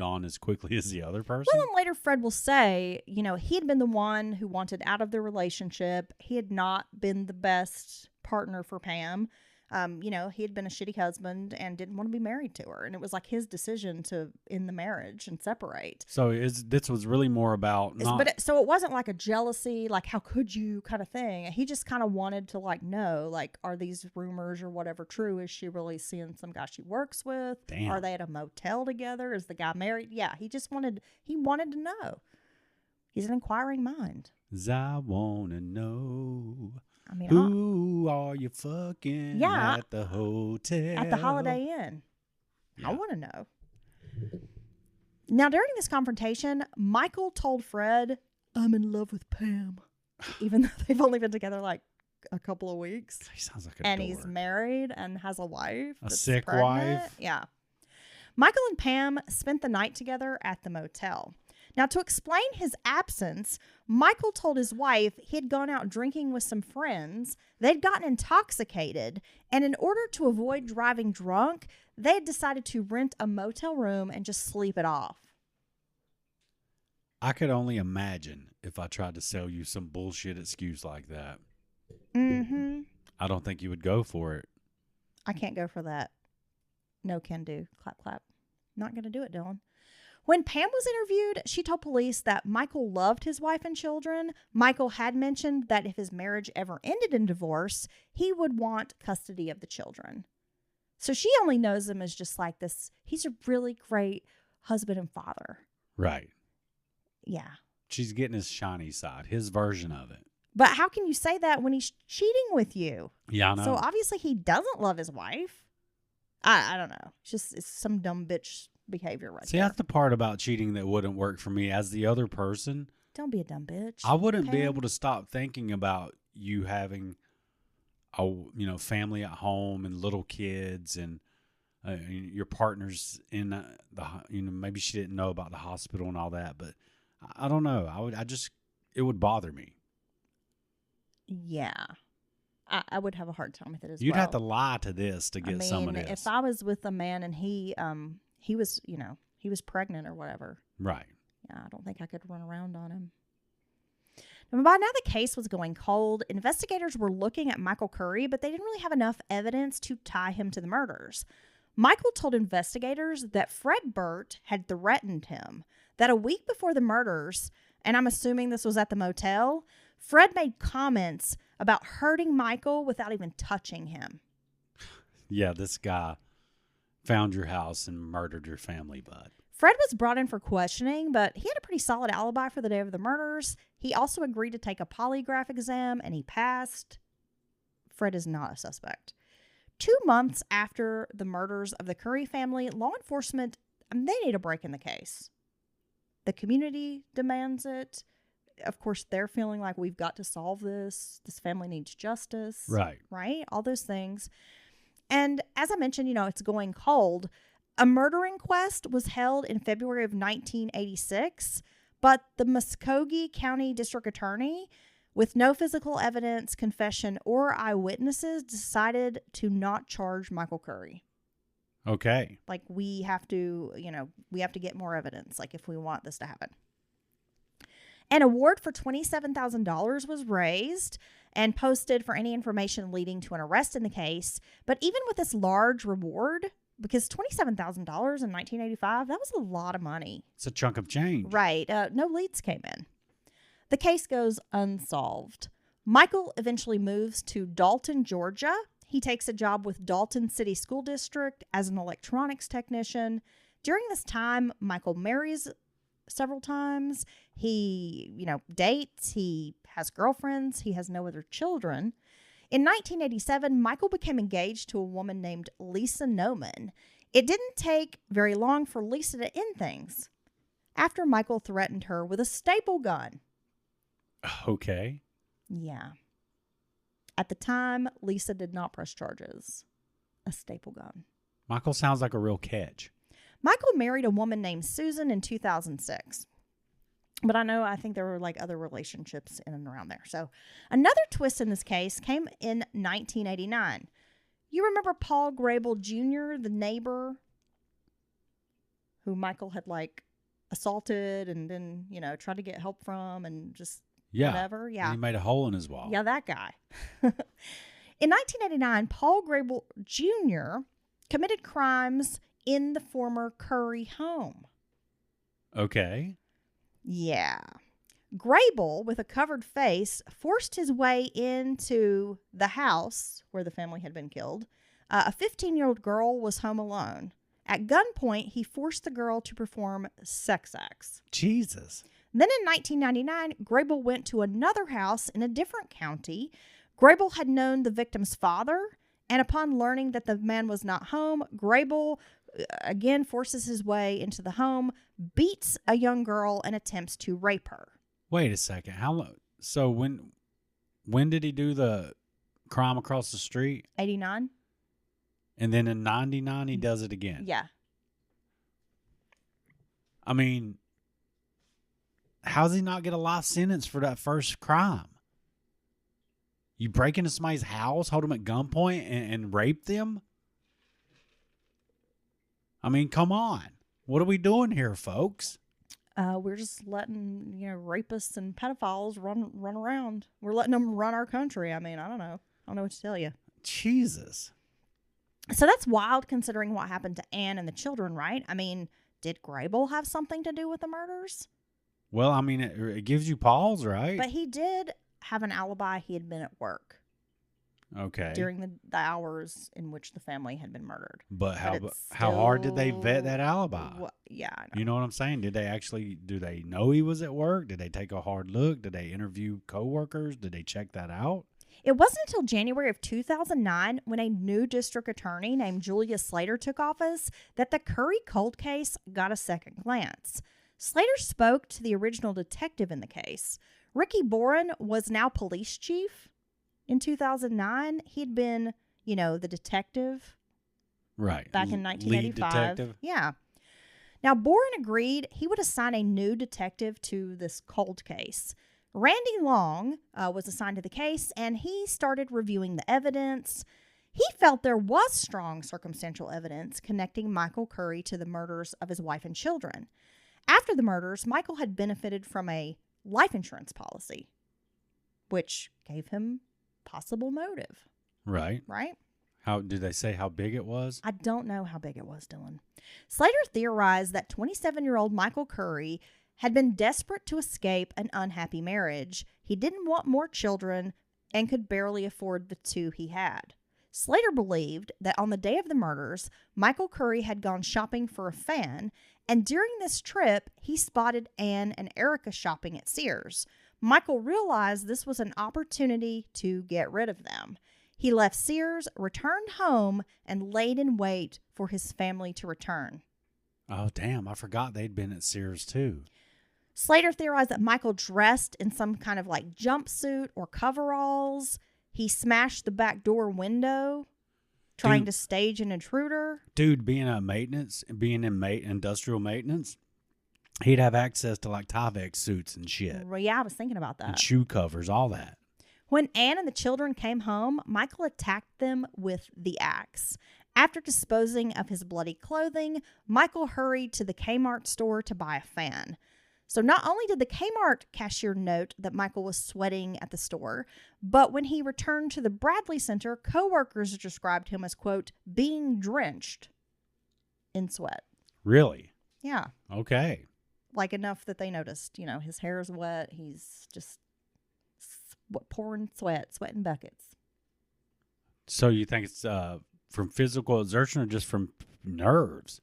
on as quickly as the other person. Well, and later Fred will say, he had been the one who wanted out of the relationship. He had not been the best partner for Pam. He had been a shitty husband and didn't want to be married to her. And it was like his decision to end the marriage and separate. So this was really more about so it wasn't like a jealousy, like, how could you kind of thing. He just kind of wanted to know, are these rumors or whatever true? Is she really seeing some guy she works with? Damn. Are they at a motel together? Is the guy married? Yeah, he wanted to know. He's an inquiring mind. I wanna know. I mean, who are you fucking at the hotel? At the Holiday Inn. Yeah. I want to know. Now, during this confrontation, Michael told Fred, I'm in love with Pam. Even though they've only been together a couple of weeks. He sounds like a And dork. he's married and has a wife. A that's sick pregnant. wife. Yeah. Michael and Pam spent the night together at the motel. Now, to explain his absence, Michael told his wife he had gone out drinking with some friends. They'd gotten intoxicated, and in order to avoid driving drunk, they had decided to rent a motel room and just sleep it off. I could only imagine if I tried to sell you some bullshit excuse like that. Mm-hmm. I don't think you would go for it. I can't go for that. No can do. Clap, clap. Not going to do it, Dylan. When Pam was interviewed, she told police that Michael loved his wife and children. Michael had mentioned that if his marriage ever ended in divorce, he would want custody of the children. So she only knows him as just like this. He's a really great husband and father. Right. Yeah. She's getting his shiny side, his version of it. But how can you say that when he's cheating with you? Yeah, I know. So obviously he doesn't love his wife. I don't know. It's some dumb bitch behavior right See, there. that's the part about cheating that wouldn't work for me as the other person. Don't be a dumb bitch. I wouldn't be Pam. able to stop thinking about you having a family at home and little kids and your partner's in maybe she didn't know about the hospital and all that, but I don't know. It would bother me. Yeah. I would have a hard time with it as You'd well. have to lie to this to get some of this. If I was with a man and he was, he was pregnant or whatever. Right. Yeah, I don't think I could run around on him. Now, by now the case was going cold. Investigators were looking at Michael Curry, but they didn't really have enough evidence to tie him to the murders. Michael told investigators that Fred Burt had threatened him, that a week before the murders, and I'm assuming this was at the motel, Fred made comments about hurting Michael without even touching him. Yeah, this guy found your house and murdered your family, bud. Fred was brought in for questioning, but he had a pretty solid alibi for the day of the murders. He also agreed to take a polygraph exam, and he passed. Fred is not a suspect. 2 months after the murders of the Curry family, law enforcement, they need a break in the case. The community demands it. Of course, they're feeling like we've got to solve this. This family needs justice. Right. Right? All those things. And as I mentioned, it's going cold. A murder inquest was held in February of 1986, but the Muskogee County District Attorney With no physical evidence, confession, or eyewitnesses, decided to not charge Michael Curry. Okay. Like, we have to get more evidence, like, if we want this to happen. An award for $27,000 was raised and posted for any information leading to an arrest in the case. But even with this large reward, because $27,000 in 1985, that was a lot of money. It's a chunk of change. Right. No leads came in. The case goes unsolved. Michael eventually moves to Dalton, Georgia. He takes a job with Dalton City School District as an electronics technician. During this time, Michael marries several times. He, dates. He has girlfriends. He has no other children. In 1987, Michael became engaged to a woman named Lisa Noman. It didn't take very long for Lisa to end things after Michael threatened her with a staple gun. Okay. Yeah. At the time, Lisa did not press charges. A staple gun. Michael sounds like a real catch. Michael married a woman named Susan in 2006. But I think there were like other relationships in and around there. So another twist in this case came in 1989. You remember Paul Grable Jr., the neighbor who Michael had like assaulted and then, tried to get help from and just whatever? Yeah. And he made a hole in his wall. Yeah, that guy. In 1989, Paul Grable Jr. committed crimes in the former Curry home. Okay. Yeah. Grable, with a covered face, forced his way into the house where the family had been killed. A 15-year-old girl was home alone. At gunpoint, he forced the girl to perform sex acts. Jesus. Then in 1999, Grable went to another house in a different county. Grable had known the victim's father, and upon learning that the man was not home, Grable again forces his way into the home, beats a young girl, and attempts to rape her. Wait a second. How long? So when did he do the crime across the street? 89? And then in 99 he does it again. Yeah. I mean, how does he not get a life sentence for that first crime? You break into somebody's house, hold them at gunpoint, and rape them? I mean, come on. What are we doing here, folks? We're just letting, rapists and pedophiles run around. We're letting them run our country. I mean, I don't know. I don't know what to tell you. Jesus. So that's wild considering what happened to Anne and the children, right? I mean, did Grable have something to do with the murders? Well, I mean, it gives you pause, right? But he did have an alibi. He had been at work. Okay. During the hours in which the family had been murdered. But how hard did they vet that alibi? Yeah, I know. You know what I'm saying? Do they know he was at work? Did they take a hard look? Did they interview coworkers? Did they check that out? It wasn't until January of 2009, when a new district attorney named Julia Slater took office, that the Curry cold case got a second glance. Slater spoke to the original detective in the case. Ricky Boren was now police chief. In 2009, he'd been, the detective. Right. Back in 1985. Lead detective. Yeah. Now, Boren agreed he would assign a new detective to this cold case. Randy Long was assigned to the case, and he started reviewing the evidence. He felt there was strong circumstantial evidence connecting Michael Curry to the murders of his wife and children. After the murders, Michael had benefited from a life insurance policy, which gave him possible motive. Right. Right? How did they say how big it was? I don't know how big it was, Dylan. Slater theorized that 27-year-old Michael Curry had been desperate to escape an unhappy marriage. He didn't want more children and could barely afford the two he had. Slater believed that on the day of the murders, Michael Curry had gone shopping for a fan, and during this trip, he spotted Anne and Erica shopping at Sears. Michael realized this was an opportunity to get rid of them. He left Sears, returned home, and laid in wait for his family to return. Oh, damn. I forgot they'd been at Sears, too. Slater theorized that Michael dressed in some kind of like jumpsuit or coveralls. He smashed the back door window, trying to stage an intruder. Dude, being in industrial maintenance, He'd have access to like Tyvek suits and shit, Well, yeah, I was thinking about and that. shoe covers, all that. When Anne and the children came home, Michael attacked them with the axe. After disposing of his bloody clothing, Michael hurried to the Kmart store to buy a fan. So not only did the Kmart cashier note that Michael was sweating at the store, but when he returned to the Bradley Center, coworkers described him as, quote, being drenched in sweat. Really? Yeah. Okay. Like enough that they noticed, his hair is wet. He's just pouring sweating buckets. So you think it's from physical exertion or just from nerves?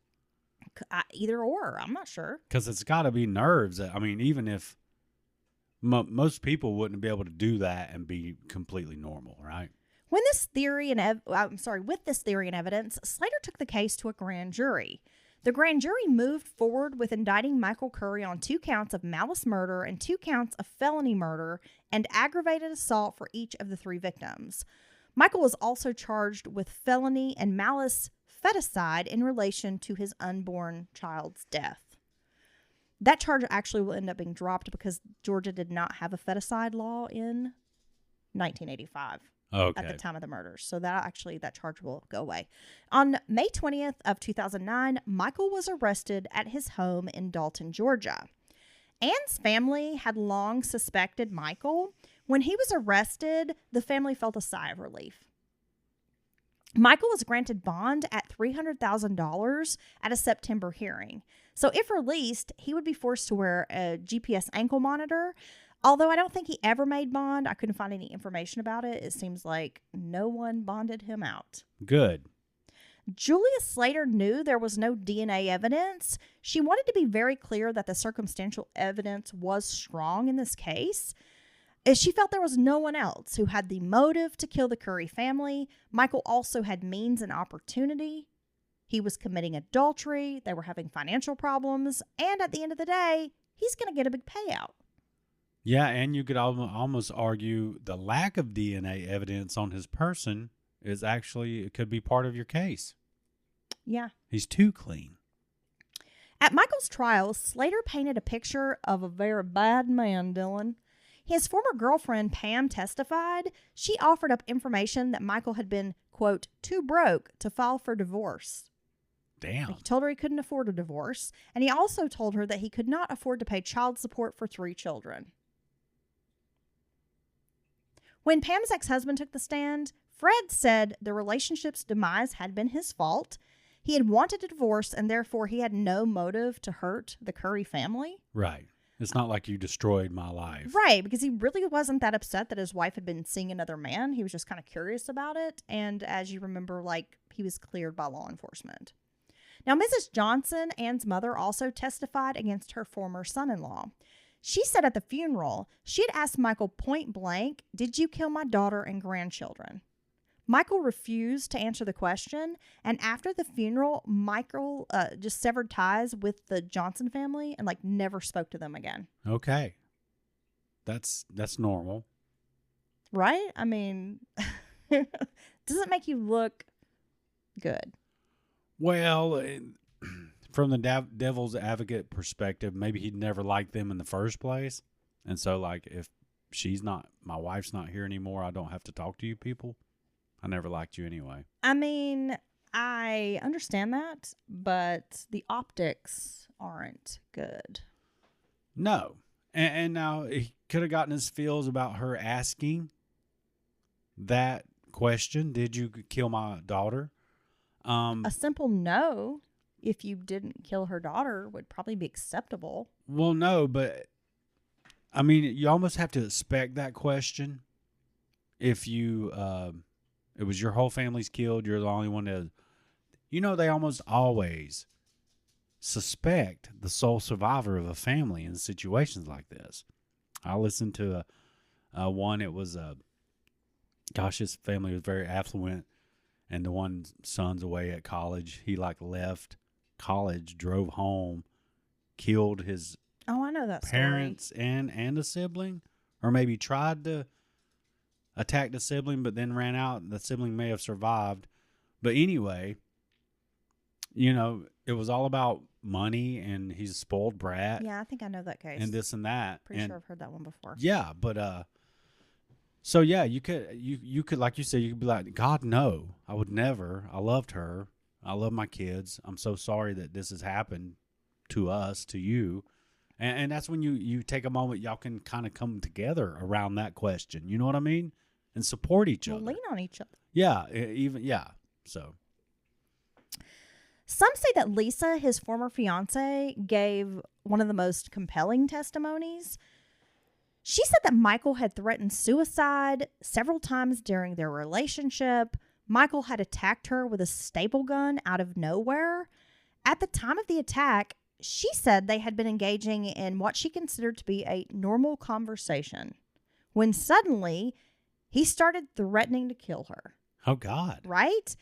Either or, I'm not sure. Because it's got to be nerves. I mean, even if most people wouldn't be able to do that and be completely normal, right? With this theory and evidence, Slater took the case to a grand jury. The grand jury moved forward with indicting Michael Curry on 2 counts of malice murder and 2 counts of felony murder and aggravated assault for each of the 3 victims. Michael was also charged with felony and malice feticide in relation to his unborn child's death. That charge actually will end up being dropped because Georgia did not have a feticide law in 1985. Okay. At the time of the murders. So that charge will go away. On May 20th of 2009, Michael was arrested at his home in Dalton, Georgia. Anne's family had long suspected Michael. When he was arrested, the family felt a sigh of relief. Michael was granted bond at $300,000 at a September hearing. So if released, he would be forced to wear a GPS ankle monitor. Although I don't think he ever made bond, I couldn't find any information about it. It seems like no one bonded him out. Good. Julia Slater knew there was no DNA evidence. She wanted to be very clear that the circumstantial evidence was strong in this case. She felt there was no one else who had the motive to kill the Curry family. Michael also had means and opportunity. He was committing adultery. They were having financial problems. And at the end of the day, he's going to get a big payout. Yeah, and you could almost argue the lack of DNA evidence on his person is actually, it could be part of your case. Yeah. He's too clean. At Michael's trial, Slater painted a picture of a very bad man, Dylan. His former girlfriend, Pam, testified. She offered up information that Michael had been, quote, too broke to file for divorce. Damn. He told her he couldn't afford a divorce, and he also told her that he could not afford to pay child support for 3 children. When Pam's ex-husband took the stand, Fred said the relationship's demise had been his fault. He had wanted a divorce, and therefore he had no motive to hurt the Curry family. Right. It's not like you destroyed my life. Right, because he really wasn't that upset that his wife had been seeing another man. He was just kind of curious about it. And as you remember, he was cleared by law enforcement. Now, Mrs. Johnson, Anne's mother, also testified against her former son-in-law. She said at the funeral, she had asked Michael point blank, did you kill my daughter and grandchildren? Michael refused to answer the question, and after the funeral, Michael just severed ties with the Johnson family and never spoke to them again. Okay. That's normal. Right? I mean, doesn't make you look good. Well, from the devil's advocate perspective, maybe he'd never liked them in the first place. And so, if my wife's not here anymore, I don't have to talk to you people. I never liked you anyway. I mean, I understand that, but the optics aren't good. No. And now he could have gotten his feels about her asking that question. Did you kill my daughter? A simple no, if you didn't kill her daughter, would probably be acceptable. Well, no, but I mean, you almost have to expect that question. If you, it was your whole family's killed, you're the only one that, they almost always suspect the sole survivor of a family in situations like this. I listened to one, it was, his family was very affluent, and the one son's away at college. He left college, drove home, killed his I know that parents and a sibling, or maybe tried to attack the sibling, but then ran out. The sibling may have survived. But anyway, it was all about money and he's a spoiled brat Yeah, I think I know that case. and this and that. Pretty and sure I've heard that one before. yeah, but so yeah, you could like you said, you could be like, God, no, I would never. I loved her. I love my kids. I'm so sorry that this has happened to us, to you. And that's when you take a moment, y'all can kind of come together around that question. You know what I mean? And support each We'll other. lean on each other. Yeah, yeah. So Some say that Lisa, his former fiance, gave one of the most compelling testimonies. She said that Michael had threatened suicide several times during their relationship. Michael had attacked her with a staple gun out of nowhere. At the time of the attack, she said they had been engaging in what she considered to be a normal conversation when suddenly he started threatening to kill her. oh God. Right?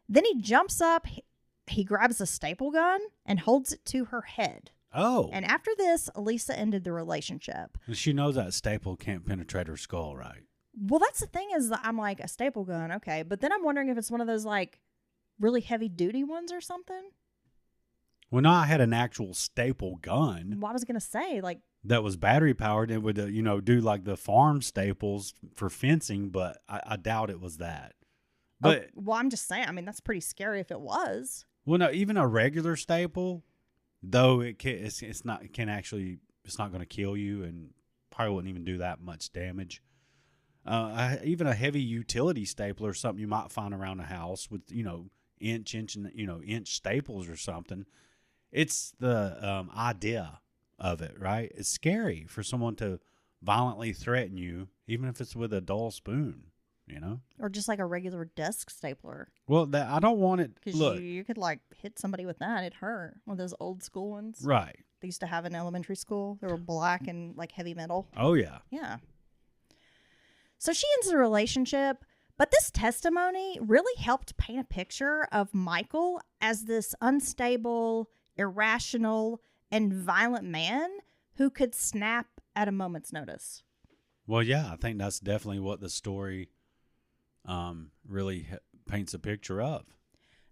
Then he jumps up, he grabs a staple gun and holds it to her head. Oh. And after this, Lisa ended the relationship. And she knows that staple can't penetrate her skull, right? Well, that's the thing is that I'm like, a staple gun, okay. But then I'm wondering if it's one of those like really heavy duty ones or something. Well, no, I had an actual staple gun Well, I was going to say, like, that was battery powered and would, do like the farm staples for fencing, but I doubt it was that. But, well, I'm just saying, I mean, that's pretty scary if it was. well, no, even a regular staple, though it's not going to kill you and probably wouldn't even do that much damage. Even a heavy utility stapler or something you might find around the house with, inch staples or something. It's the idea of it, right? It's scary for someone to violently threaten you, even if it's with a dull spoon, Or just like a regular desk stapler. Well, I don't want it. Because Look, you could like hit somebody with that. It hurt. One of those old school ones. right. They used to have in elementary school. They were black and like heavy metal. Oh, yeah. Yeah. So she ends the relationship, but this testimony really helped paint a picture of Michael as this unstable, irrational, and violent man who could snap at a moment's notice. Well, yeah, I think that's definitely what the story really paints a picture of.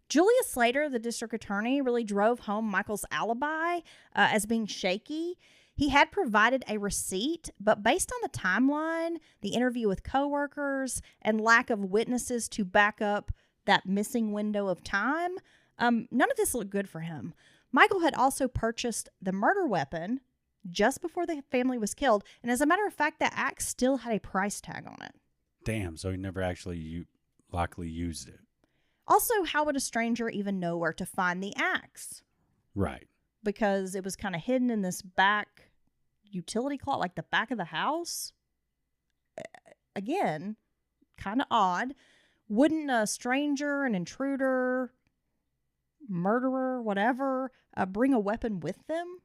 Julia Slater, the district attorney, really drove home Michael's alibi as being shaky. He had provided a receipt, but based on the timeline, the interview with coworkers, and lack of witnesses to back up that missing window of time, none of this looked good for him. Michael had also purchased the murder weapon just before the family was killed, and as a matter of fact, that axe still had a price tag on it. Damn, so he never actually likely used it. Also, how would a stranger even know where to find the axe? Right. Because it was kind of hidden in this back utility closet, like the back of the house. Again, kind of odd. Wouldn't a stranger, an intruder, murderer, whatever, bring a weapon with them?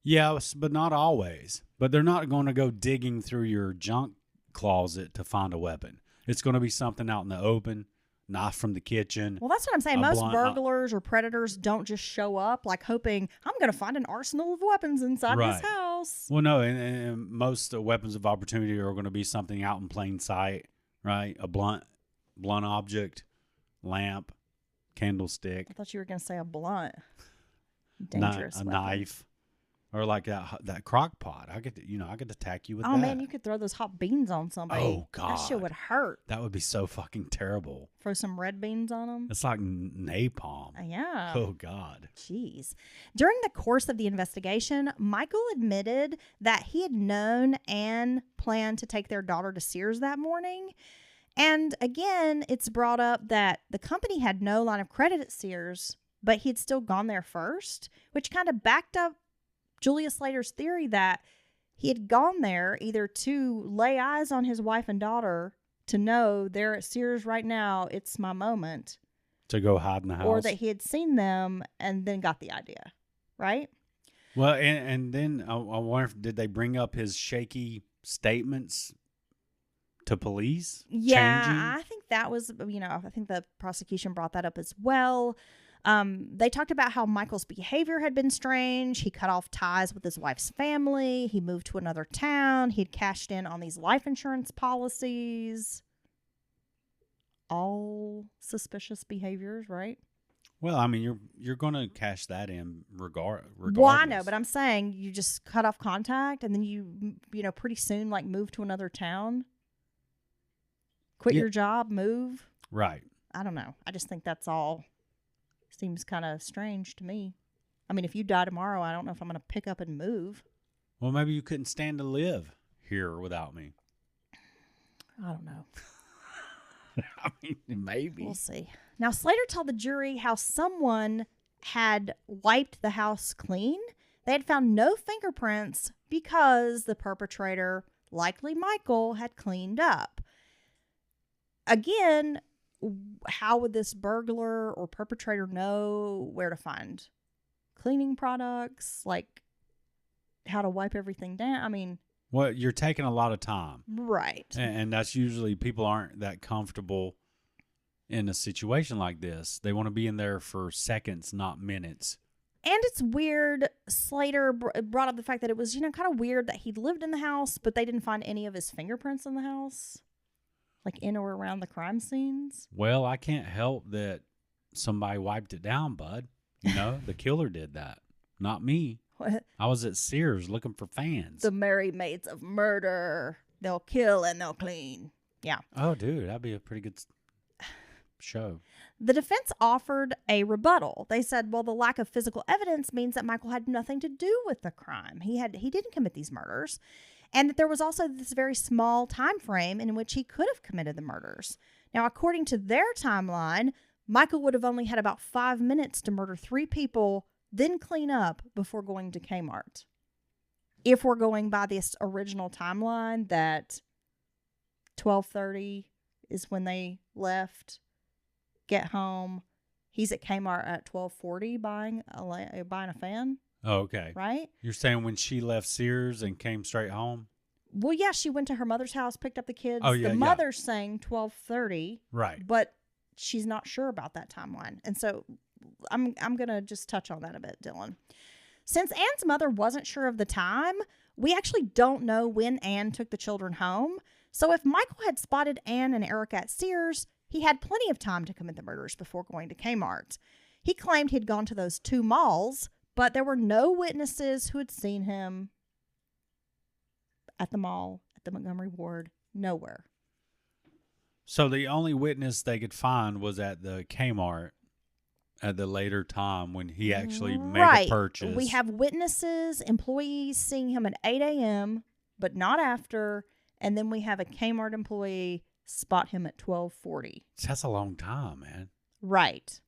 Yeah, but not always. But they're not going to go digging through your junk closet to find a weapon. It's going to be something out in the open, knife from the kitchen. Well, that's what I'm saying. A Most blunt- burglars or predators don't just show up like hoping, I'm going to find an arsenal of weapons inside Right. this house. Well, no, and most weapons of opportunity are going to be something out in plain sight, right? A blunt object, lamp, candlestick, I thought you were going to say a blunt. Dangerous a weapon. knife, or like that crock pot. I get to attack you with Oh, that. man, you could throw those hot beans on somebody. Oh, God. That shit would hurt. That would be so fucking terrible. Throw some red beans on them. It's like napalm. Yeah. Oh, God. Jeez. During the course of the investigation, Michael admitted that he had known Anne planned to take their daughter to Sears that morning. And again, it's brought up that the company had no line of credit at Sears, but he had still gone there first, which kind of backed up Julia Slater's theory that he had gone there either to lay eyes on his wife and daughter, to know they're at Sears right now, it's my moment, To go hide in the house. or that he had seen them and then got the idea, right? Well, and then I wonder did they bring up his shaky statements to police? Yeah, Changing? I think that was, I think the prosecution brought that up as well. They talked about how Michael's behavior had been strange. He cut off ties with his wife's family. He moved to another town. He'd cashed in on these life insurance policies. All suspicious behaviors, right? Well, I mean, you're going to cash that in regardless. Well, I know, but I'm saying you just cut off contact and then you pretty soon like move to another town, quit your job, move. Right. I don't know. I just think that's all seems kind of strange to me. I mean, if you die tomorrow, I don't know if I'm going to pick up and move. Well, maybe you couldn't stand to live here without me. I don't know. I mean, maybe. We'll see. Now, Slater told the jury how someone had wiped the house clean. They had found no fingerprints because the perpetrator, likely Michael, had cleaned up. Again, how would this burglar or perpetrator know where to find cleaning products, like how to wipe everything down? I mean, well, you're taking a lot of time. Right. And that's usually people aren't that comfortable in a situation like this. They want to be in there for seconds, not minutes. And it's weird. Slater brought up the fact that it was, kind of weird that he lived in the house, but they didn't find any of his fingerprints in the house, like in or around the crime scenes. Well, I can't help that somebody wiped it down, bud. The killer did that, not me. What? I was at Sears looking for fans. The merry maids of murder. They'll kill and they'll clean. Yeah. Oh, dude, that'd be a pretty good show. The defense offered a rebuttal. They said, well, the lack of physical evidence means that Michael had nothing to do with the crime. He didn't commit these murders. And that there was also this very small time frame in which he could have committed the murders. Now, according to their timeline, Michael would have only had about 5 minutes to murder 3 people, then clean up before going to Kmart. If we're going by this original timeline that 12:30 is when they left, get home, he's at Kmart at 12:40 buying a fan. Oh, okay. Right? You're saying when she left Sears and came straight home? Well, yeah, she went to her mother's house, picked up the kids. Oh, yeah, the mother's saying 12:30. Right. But she's not sure about that timeline. And so I'm going to just touch on that a bit, Dylan. Since Anne's mother wasn't sure of the time, we actually don't know when Anne took the children home. So if Michael had spotted Anne and Erica at Sears, he had plenty of time to commit the murders before going to Kmart. He claimed he'd gone to those 2 malls, but there were no witnesses who had seen him at the mall, at the Montgomery Ward, nowhere. So the only witness they could find was at the Kmart at the later time when he actually made a purchase. We have witnesses, employees seeing him at 8 a.m., but not after. And then we have a Kmart employee spot him at 12:40. That's a long time, man. Right.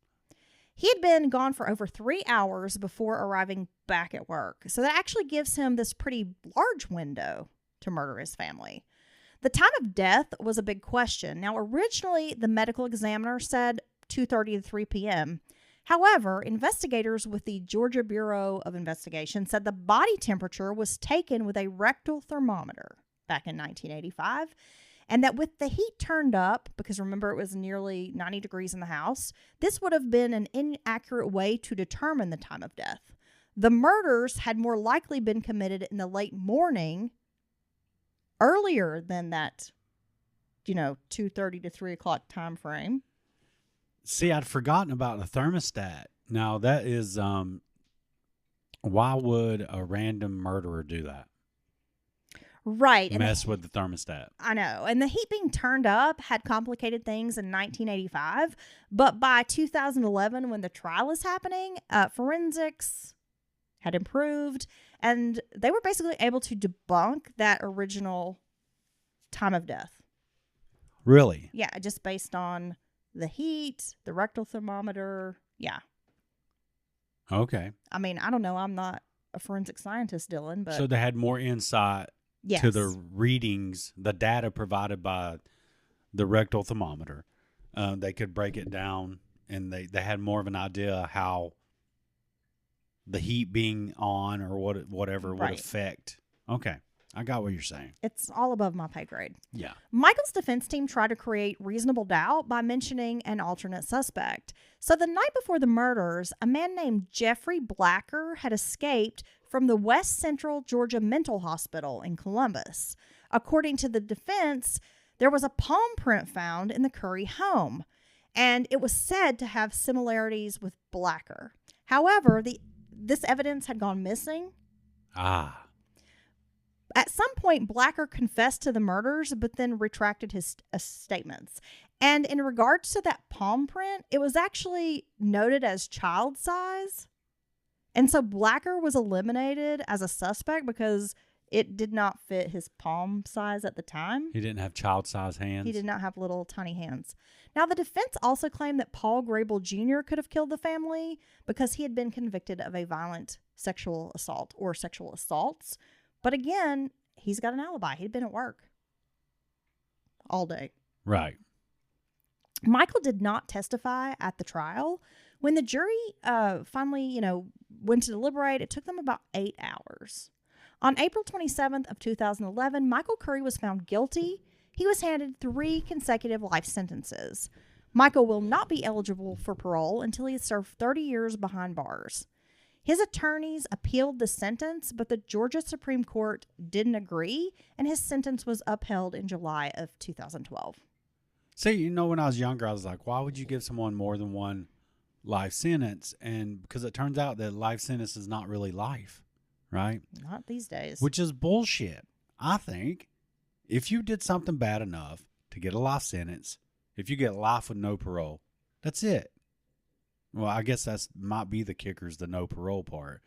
He had been gone for over 3 hours before arriving back at work. So that actually gives him this pretty large window to murder his family. The time of death was a big question. Now, originally, the medical examiner said 2:30 to 3 p.m. However, investigators with the Georgia Bureau of Investigation said the body temperature was taken with a rectal thermometer back in 1985, and that with the heat turned up, because remember it was nearly 90 degrees in the house, this would have been an inaccurate way to determine the time of death. The murders had more likely been committed in the late morning, earlier than that, 2:30 to 3 o'clock time frame. See, I'd forgotten about the thermostat. Now, that is, why would a random murderer do that? Right. Mess with the thermostat. I know. And the heat being turned up had complicated things in 1985. But by 2011, when the trial is happening, forensics had improved. And they were basically able to debunk that original time of death. Really? Yeah, just based on the heat, the rectal thermometer. Yeah. Okay. I mean, I don't know. I'm not a forensic scientist, Dylan, but So they had more insight yes. to the readings, the data provided by the rectal thermometer. They could break it down, and they had more of an idea how the heat being on or whatever would affect. Okay. I got what you're saying. It's all above my pay grade. Yeah. Michael's defense team tried to create reasonable doubt by mentioning an alternate suspect. So the night before the murders, a man named Jeffrey Blacker had escaped from the West Central Georgia Mental Hospital in Columbus. According to the defense, there was a palm print found in the Curry home. and it was said to have similarities with Blacker. However, this evidence had gone missing. Ah. At some point, Blacker confessed to the murders, but then retracted his statements. And in regards to that palm print, it was actually noted as child size. And so Blacker was eliminated as a suspect because it did not fit his palm size at the time. He didn't have child-sized hands. He did not have little tiny hands. Now, the defense also claimed that Paul Grable Jr. could have killed the family because he had been convicted of a violent sexual assault or sexual assaults. But again, he's got an alibi. He'd been at work all day. Right. Michael did not testify at the trial. When the jury finally, went to deliberate, it took them about 8 hours. On April 27th of 2011, Michael Curry was found guilty. He was handed 3 consecutive life sentences. Michael will not be eligible for parole until he has served 30 years behind bars. His attorneys appealed the sentence, but the Georgia Supreme Court didn't agree, and his sentence was upheld in July of 2012. See, when I was younger, I was like, why would you give someone more than one life sentence? And because it turns out that life sentence is not really life, right? Not these days. Which is bullshit. I think if you did something bad enough to get a life sentence, if you get life with no parole, that's it. Well, I guess that's might be the kicker's the no parole part.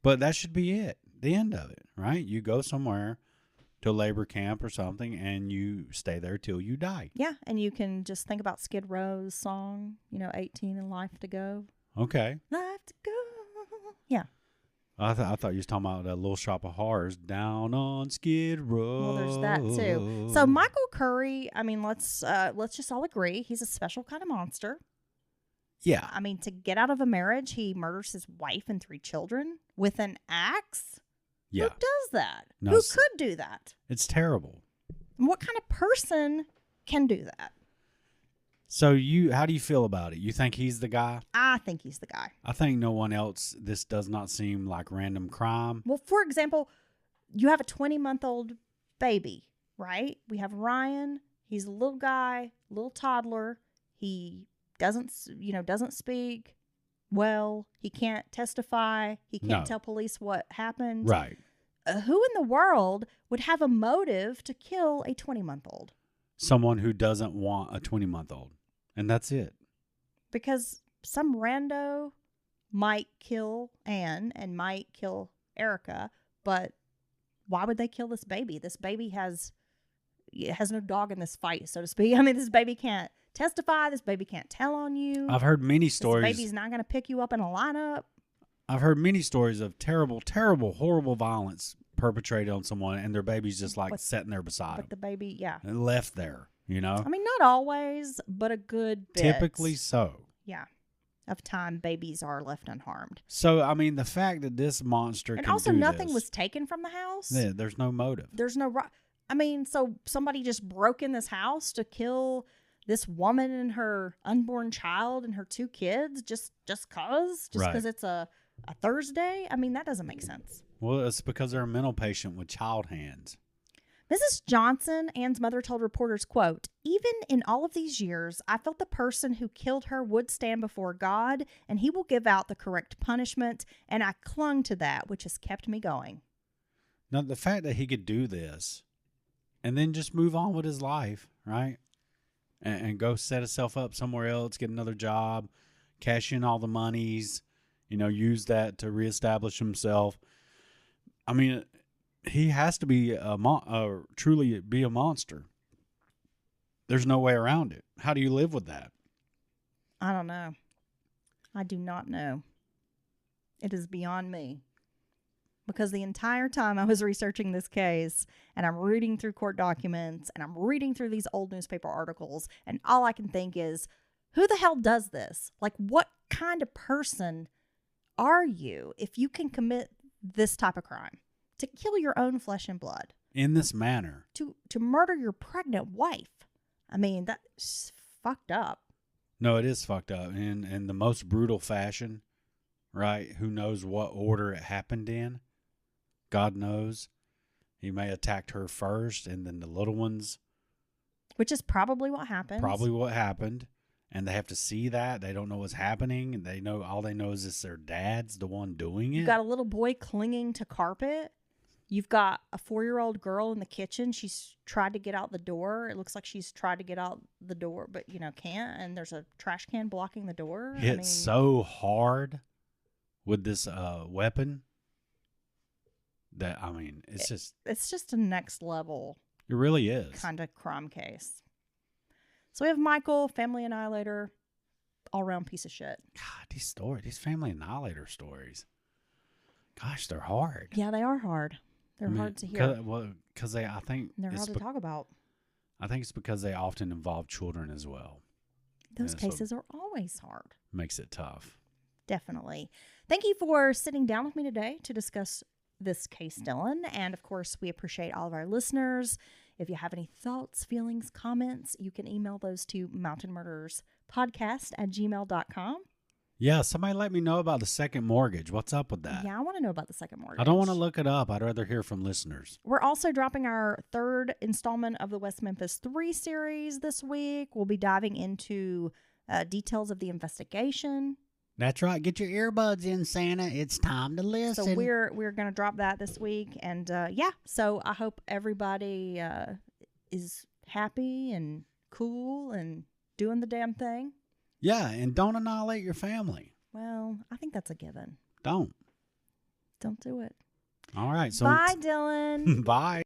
But that should be it. The end of it, right? You go somewhere to a labor camp or something and you stay there till you die. Yeah, and you can just think about Skid Row's song, 18 and Life to Go. Okay. Life to go. Yeah. I thought you was talking about a Little Shop of Horrors down on Skid Row. Well, there's that too. So Michael Curry, let's just all agree he's a special kind of monster. Yeah. To get out of a marriage, he murders his wife and 3 children with an axe. Yeah. Who does that? No, Who could do that? It's terrible. And what kind of person can do that? So how do you feel about it? You think he's the guy? I think he's the guy. I think no one else. This does not seem like random crime. Well, for example, you have a 20-month-old baby, right? We have Ryan. He's a little guy, little toddler. He doesn't speak well. He can't testify. He can't tell police what happened. Right. Who in the world would have a motive to kill a 20-month-old? Someone who doesn't want a 20-month-old. And that's it. Because some rando might kill Anne and might kill Erica, but why would they kill this baby? This baby has no dog in this fight, so to speak. This baby can't testify. This baby can't tell on you. I've heard many stories. This baby's not going to pick you up in a lineup. I've heard many stories of terrible, terrible, horrible violence perpetrated on someone, and their baby's just sitting there beside them. But the baby, yeah. And left there, not always, but a good bit. Typically so. Yeah. Of time, babies are left unharmed. So, the fact that this monster and can also do nothing this, was taken from the house. Yeah, there's no motive. There's no... so somebody just broke in this house to kill this woman and her unborn child and her 2 kids just because it's a Thursday? That doesn't make sense. Well, it's because they're a mental patient with child hands. Mrs. Johnson, Anne's mother, told reporters, quote, "Even in all of these years, I felt the person who killed her would stand before God and he will give out the correct punishment, and I clung to that, which has kept me going." Now, the fact that he could do this and then just move on with his life, right? And go set himself up somewhere else, get another job, cash in all the monies, use that to reestablish himself. He has to be truly be a monster. There's no way around it. How do you live with that? I don't know. I do not know. It is beyond me. Because the entire time I was researching this case and I'm reading through court documents and I'm reading through these old newspaper articles, and all I can think is, who the hell does this? What kind of person are you if you can commit this type of crime? To kill your own flesh and blood. In this manner. To murder your pregnant wife. That's fucked up. No, it is fucked up. In the most brutal fashion, right? Who knows what order it happened in? God knows. He may have attacked her first and then the little ones. Which is probably what happened. Probably what happened. and they have to see that. They don't know what's happening. And all they know is it's their dad's the one doing it. You've got a little boy clinging to carpet. You've got a 4-year-old girl in the kitchen. She's tried to get out the door. It looks like she's tried to get out the door, but, can't. And there's a trash can blocking the door. Hit so hard with this weapon that, it's just a next level. It really is. Kind of crime case. So we have Michael, Family Annihilator, all-around piece of shit. God, these Family Annihilator stories, gosh, they're hard. Yeah, they are hard. They're hard to hear. Because I think they're hard to talk about. I think it's because they often involve children as well. Those cases are always hard. Makes it tough. Definitely. Thank you for sitting down with me today to discuss this case, Dylan. And of course, we appreciate all of our listeners. If you have any thoughts, feelings, comments, you can email those to mountainmurderspodcast@gmail.com. Yeah, somebody let me know about the second mortgage. What's up with that? Yeah, I want to know about the second mortgage. I don't want to look it up. I'd rather hear from listeners. We're also dropping our 3rd installment of the West Memphis 3 series this week. We'll be diving into details of the investigation. That's right. Get your earbuds in, Santa. It's time to listen. So we're going to drop that this week. And so I hope everybody is happy and cool and doing the damn thing. Yeah, and don't annihilate your family. Well, I think that's a given. Don't do it. All right. So bye, Dylan. Bye.